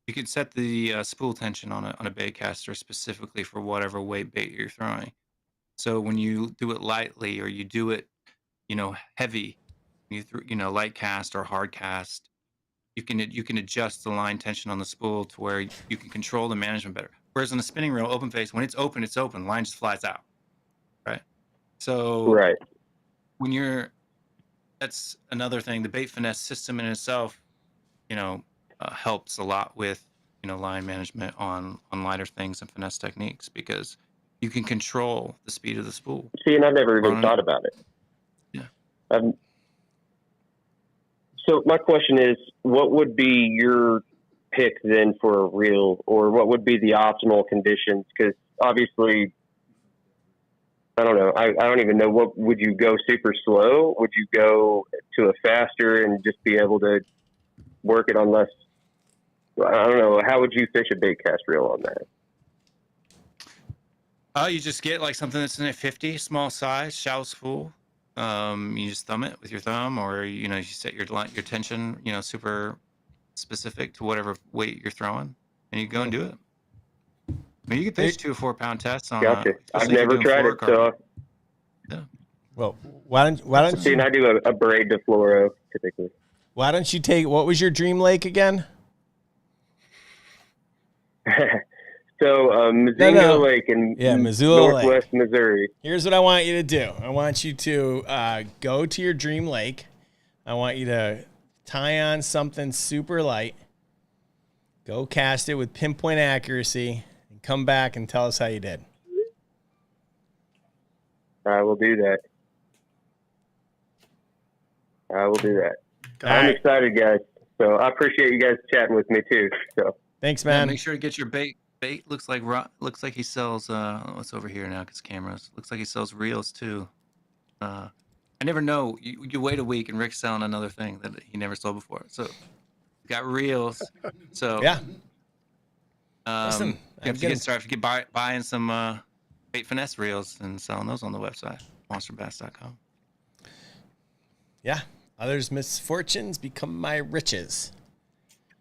You can set the spool tension on a bait caster specifically for whatever weight bait you're throwing. So when you do it lightly or you do it, you know, heavy, you know, light cast or hard cast, you can adjust the line tension on the spool to where you can control the management better. Whereas on a spinning reel, open face, when it's open, line just flies out, right? So when that's another thing. The bait finesse system in itself, you know, helps a lot with, you know, line management on lighter things and finesse techniques because you can control the speed of the spool. See, and I've never even thought about it. Yeah. So my question is, what would be your pick then for a reel, or what would be the optimal conditions? Because obviously, I don't know. I don't even know. What would you go super slow? Would you go to a faster and just be able to work it on less? I don't know. How would you fish a bait cast reel on that? You just get like something that's in a 50, small size, shallow spool. You just thumb it with your thumb, or you know, you set your tension, you know, super specific to whatever weight you're throwing, and you go and do it. I mean, you can fish 2 or 4 pound tests on. Gotcha. I've never tried it, so. Yeah. Well, why don't See, and I do a braid to fluoro typically. Why don't you take, what was your dream lake again? So, Missoula Lake in Missoula Northwest Missouri. Here's what I want you to do. I want you to go to your dream lake. I want you to tie on something super light. Go cast it with pinpoint accuracy and come back and tell us how you did. I will do that. I'm excited, guys. So I appreciate you guys chatting with me too. So thanks, man. Yeah, make sure to get your bait. Bait looks like he sells what's over here now because cameras. Looks like he sells reels too. I never know. You wait a week and Rick's selling another thing that he never sold before. So he's got reels. So yeah. Listen, you have to get started. You get buying some bait finesse reels and selling those on the website, MONSTERBASS.com. Yeah. Others' misfortunes become my riches.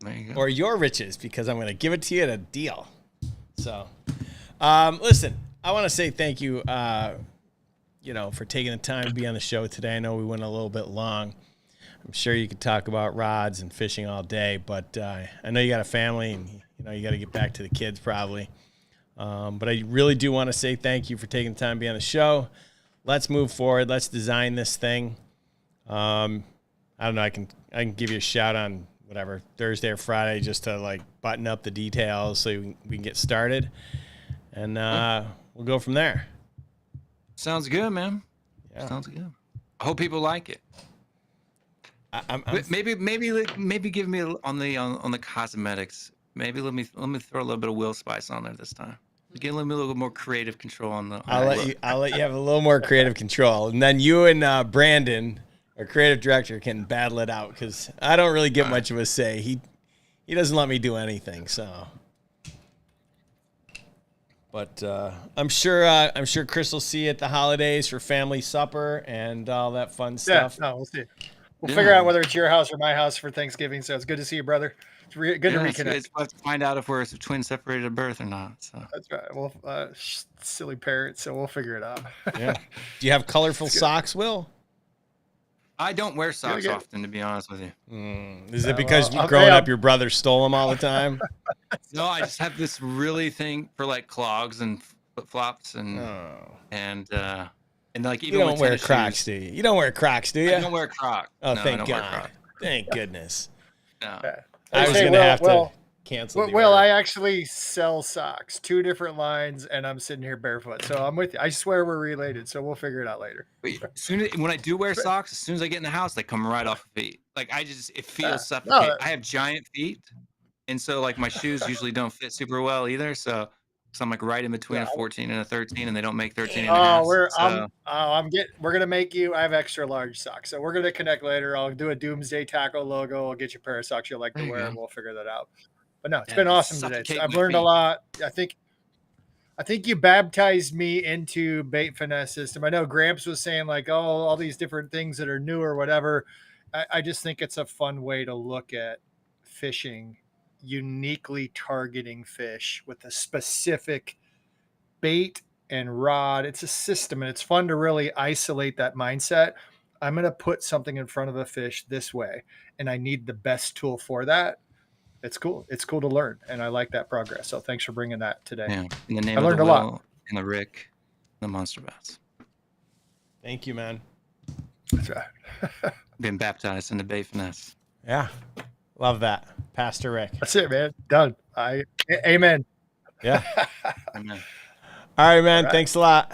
There you go. Or your riches, because I'm going to give it to you at a deal. So, listen, I want to say thank you, you know, for taking the time to be on the show today. I know we went a little bit long. I'm sure you could talk about rods and fishing all day, but I know you got a family and, you know, you got to get back to the kids probably. But I really do want to say thank you for taking the time to be on the show. Let's move forward. Let's design this thing. I don't know. I can give you a shout on whatever, Thursday or Friday, just to like button up the details so we can get started, and we'll go from there. Sounds good, man. Yeah. Sounds good. I hope people like it. Maybe give me on the cosmetics. Maybe let me throw a little bit of Will Spice on there this time. Get a little more creative control on the. I'll let you have a little more creative control, and then you and Brandon, our creative director, can battle it out because I don't really get much of a say. He doesn't let me do anything. So But I'm sure Chris will see you at the holidays for family supper and all that fun stuff. Yeah, no, we'll see. We'll figure out whether it's your house or my house for Thanksgiving. So it's good to see you, brother. It's good to reconnect. It's about to find out if we're twins separated at birth or not. So That's right. Well, silly parrot. So we'll figure it out. Yeah. Do you have colorful socks, Will? I don't wear socks often, to be honest with you. Is it because growing up, your brother stole them all the time? No, I just have this really thing for like clogs and flip flops and like even You don't wear Crocs, shoes, do you? You don't wear Crocs, do you? I don't wear Crocs. Oh, No, I thank don't wear God. Crocs. Thank goodness. No. I was going to have to cancel. Well, I actually sell socks, 2 different lines, and I'm sitting here barefoot. So I'm with you. I swear we're related. So we'll figure it out later. When I do wear socks, as soon as I get in the house, they come right off the feet. Like it feels suffocating. I have giant feet, and so like my shoes usually don't fit super well either. So I'm like right in between a 14 and a 13, and they don't make 13 and a half. We're gonna make you. I have extra large socks, so we're gonna connect later. I'll do a Doomsday Tackle logo. I'll get you a pair of socks you'll like to wear, and we'll figure that out. But no, it's been awesome today. I've learned a lot. I think you baptized me into bait finesse system. I know Gramps was saying like, oh, all these different things that are new or whatever. I just think it's a fun way to look at fishing, uniquely targeting fish with a specific bait and rod. It's a system, and it's fun to really isolate that mindset. I'm going to put something in front of a fish this way, and I need the best tool for that. It's cool. It's cool to learn, and I like that progress. So thanks for bringing that today. Yeah, in the name I learned of a lot. And the Rick, the Monster Bass. Thank you, man. That's right. Been baptized in the bait finesse. Yeah. Love that. Pastor Rick. That's it, man. Done. Amen. Yeah. Amen. All right, man. All right. Thanks a lot.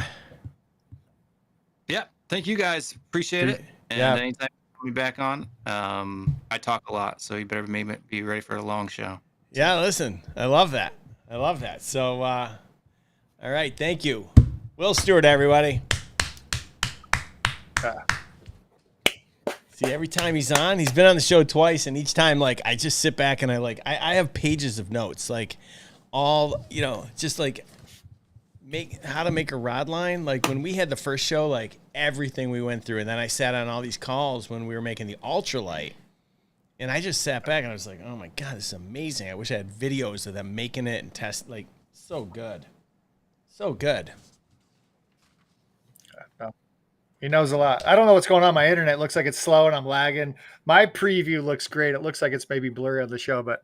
Yeah. Thank you guys. Appreciate it. And anytime you put me back on, I talk a lot, so you better maybe be ready for a long show. Yeah, listen. I love that. So, all right. Thank you. Will Stewart, everybody. See, every time he's on, he's been on the show twice, and each time, like, I just sit back and I have pages of notes, like, all, just like how to make a rod line. Like, when we had the first show, like, everything we went through, and then I sat on all these calls when we were making the ultralight, and I just sat back and I was like, oh my God, this is amazing. I wish I had videos of them making it and test, like, so good. So good. He knows a lot. I don't know what's going on. My internet looks like it's slow and I'm lagging. My preview looks great. It looks like it's maybe blurry on the show, but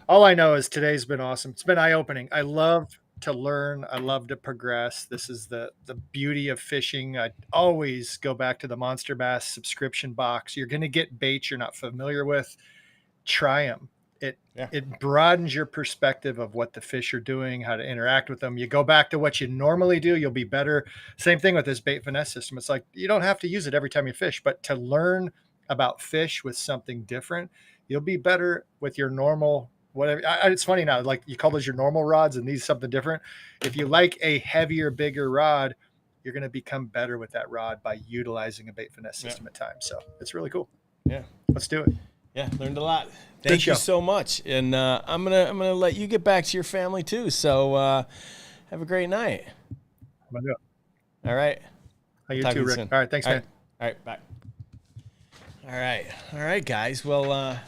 all I know is today's been awesome. It's been eye-opening. I love to learn. I love to progress. This is the beauty of fishing. I always go back to the Monster Bass subscription box. You're going to get baits you're not familiar with. Try them. It broadens your perspective of what the fish are doing, how to interact with them. You go back to what you normally do, you'll be better. Same thing with this bait finesse system. It's like, you don't have to use it every time you fish, but to learn about fish with something different, you'll be better with your normal, whatever. It's funny now, like you call those your normal rods and these something different. If you like a heavier, bigger rod, you're going to become better with that rod by utilizing a bait finesse system at times. So it's really cool. Yeah. Let's do it. Yeah, learned a lot. Thank you so much, and I'm gonna let you get back to your family too. So have a great night. All right. You too, Rick. All right, thanks, man. All right, bye. All right, guys. Well,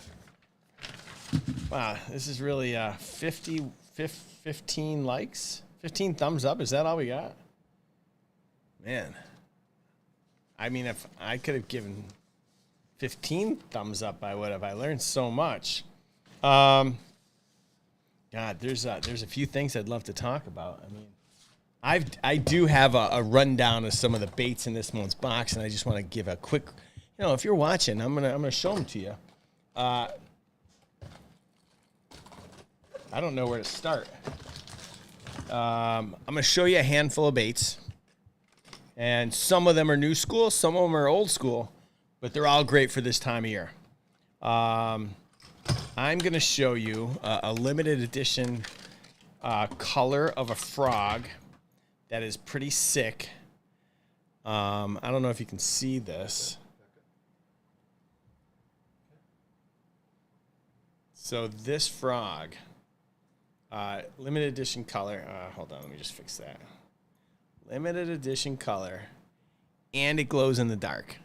wow, this is really 15 likes, 15 thumbs up. Is that all we got? Man, I mean, if I could have given 15 thumbs up, I would have. I learned so much. God, there's a few things I'd love to talk about. I mean, I do have a rundown of some of the baits in this month's box, and I just want to give a quick, if you're watching, I'm gonna show them to you. I don't know where to start. I'm gonna show you a handful of baits, and some of them are new school, some of them are old school. But they're all great for this time of year. I'm going to show you a limited edition color of a frog that is pretty sick. I don't know if you can see this. So this frog limited edition color. Hold on, let me just fix that. Limited edition color, and it glows in the dark.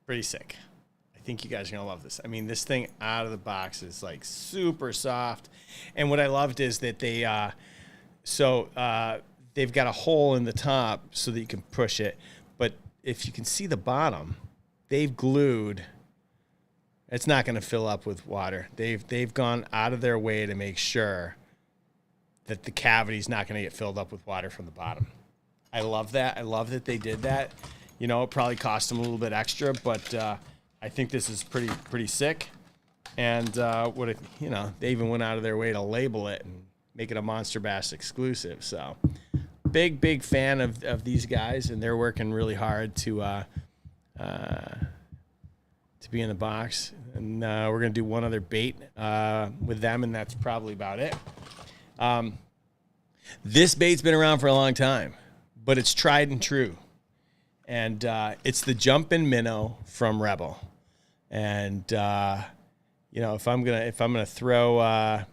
Pretty sick. I think you guys are going to love this. I mean, this thing out of the box is like super soft. And what I loved is that they've got a hole in the top so that you can push it. But if you can see the bottom, they've glued. It's not going to fill up with water. They've gone out of their way to make sure that the cavity's not going to get filled up with water from the bottom. I love that. I love that they did that. You know, it probably cost them a little bit extra, but I think this is pretty sick. And they even went out of their way to label it and make it a Monster Bass exclusive. So, big fan of these guys, and they're working really hard to be in the box. And we're gonna do one other bait with them, and that's probably about it. This bait's been around for a long time, but it's tried and true. And it's the Jumpin' Minnow from Rebel. And if I'm gonna throw a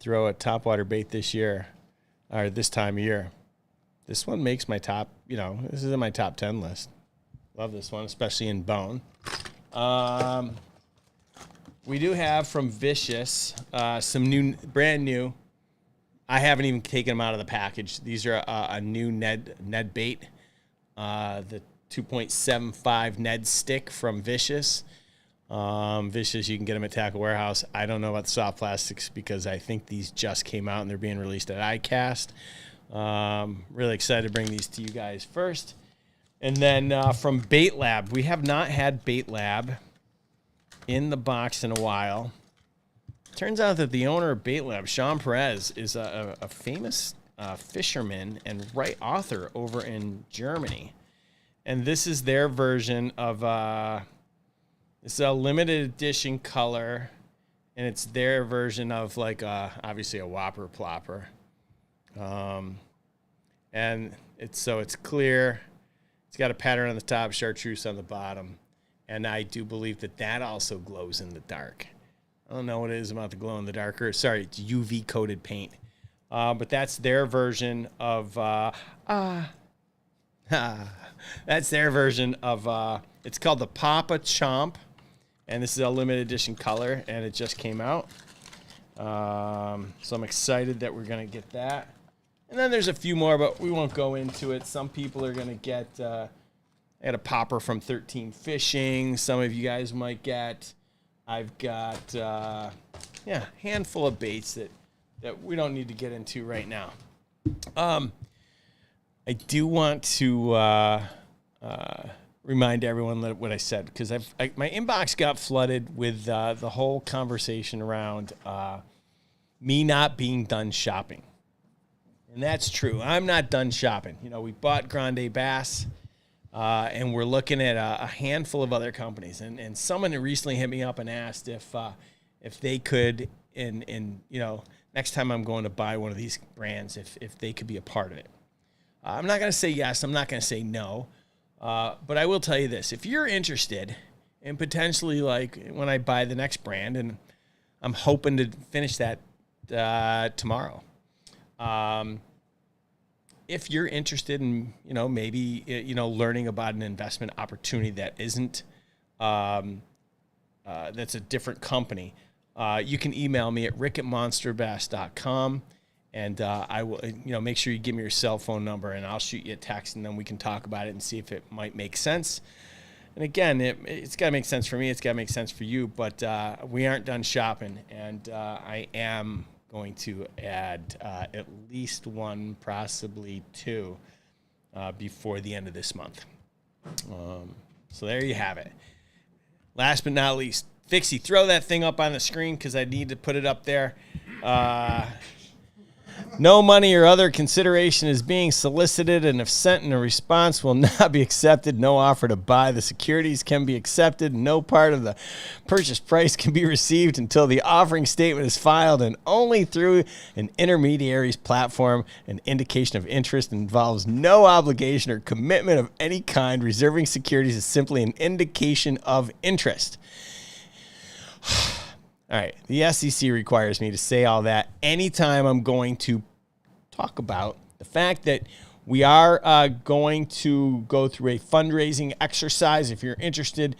topwater bait this year, or this time of year, this one makes my top. This is in my top 10 list. Love this one, especially in bone. We do have from Vicious some brand new. I haven't even taken them out of the package. These are a new Ned bait. The 2.75 Ned stick from Vicious. Vicious, you can get them at Tackle Warehouse. I don't know about the soft plastics because I think these just came out and they're being released at iCast. Really excited to bring these to you guys first. And then from Bait Lab, we have not had Bait Lab in the box in a while. Turns out that the owner of Bait Lab, Sean Perez, is a famous fisherman and author over in Germany. And this is their version of it's a limited edition color, and it's their version of obviously a Whopper Plopper. And it's clear. It's got a pattern on the top, chartreuse on the bottom. And I do believe that also glows in the dark. I don't know what it is about the glow in the dark. It's UV coated paint. But that's their version of that's their version of it's called the Papa Chomp, and this is a limited edition color, and it just came out. So I'm excited that we're gonna get that. And then there's a few more, but we won't go into it. Some people are gonna get I got a popper from 13 Fishing. Some of you guys might get. I've got handful of baits that we don't need to get into right now. I do want to remind everyone what I said, because my inbox got flooded with the whole conversation around me not being done shopping. And that's true. I'm not done shopping. We bought Grande Bass, and we're looking at a handful of other companies. And someone recently hit me up and asked if they could, next time I'm going to buy one of these brands, if they could be a part of it. I'm not going to say yes. I'm not going to say no. But I will tell you this. If you're interested in potentially, when I buy the next brand, and I'm hoping to finish that tomorrow. If you're interested in, maybe, learning about an investment opportunity that isn't, that's a different company, you can email me at rick@monsterbass.com. And I will, make sure you give me your cell phone number, and I'll shoot you a text, and then we can talk about it and see if it might make sense. And again, it's got to make sense for me. It's got to make sense for you. But we aren't done shopping, and I am going to add at least one, possibly two, before the end of this month. So there you have it. Last but not least, Fixie, throw that thing up on the screen because I need to put it up there. No money or other consideration is being solicited, and if sent in a response will not be accepted. No offer to buy the securities can be accepted. No part of the purchase price can be received until the offering statement is filed, and only through an intermediary's platform. An indication of interest involves no obligation or commitment of any kind. Reserving securities is simply an indication of interest. All right. The SEC requires me to say all that anytime I'm going to talk about the fact that we are going to go through a fundraising exercise. If you're interested,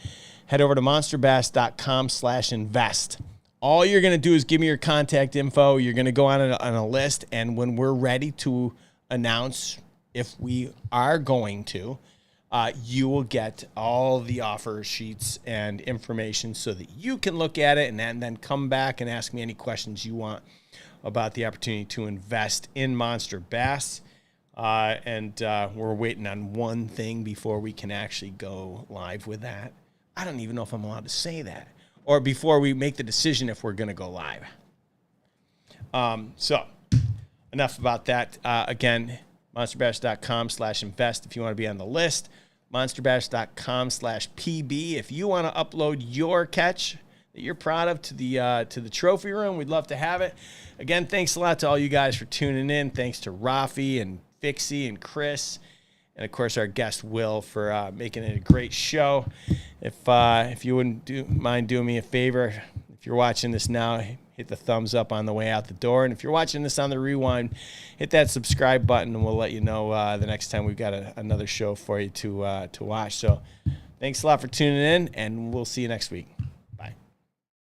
head over to monsterbass.com/invest. All you're going to do is give me your contact info. You're going to go on a list, and when we're ready to announce if we are going to, you will get all the offer sheets and information so that you can look at it and then come back and ask me any questions you want about the opportunity to invest in Monster Bass. And we're waiting on one thing before we can actually go live with that. I don't even know if I'm allowed to say that. Or before we make the decision if we're going to go live. So enough about that. Again, monsterbass.com/invest if you want to be on the list. monsterbass.com/PB if you want to upload your catch that you're proud of to the trophy room. We'd love to have it. Again, thanks a lot to all you guys for tuning in. Thanks to Raphie and Fixie and Chris, and of course our guest Will for making it a great show. If you wouldn't mind doing me a favor, if you're watching this now, hit the thumbs up on the way out the door, and if you're watching this on the rewind, hit that subscribe button, and we'll let you know the next time we've got another show for you to watch. So, thanks a lot for tuning in, and we'll see you next week.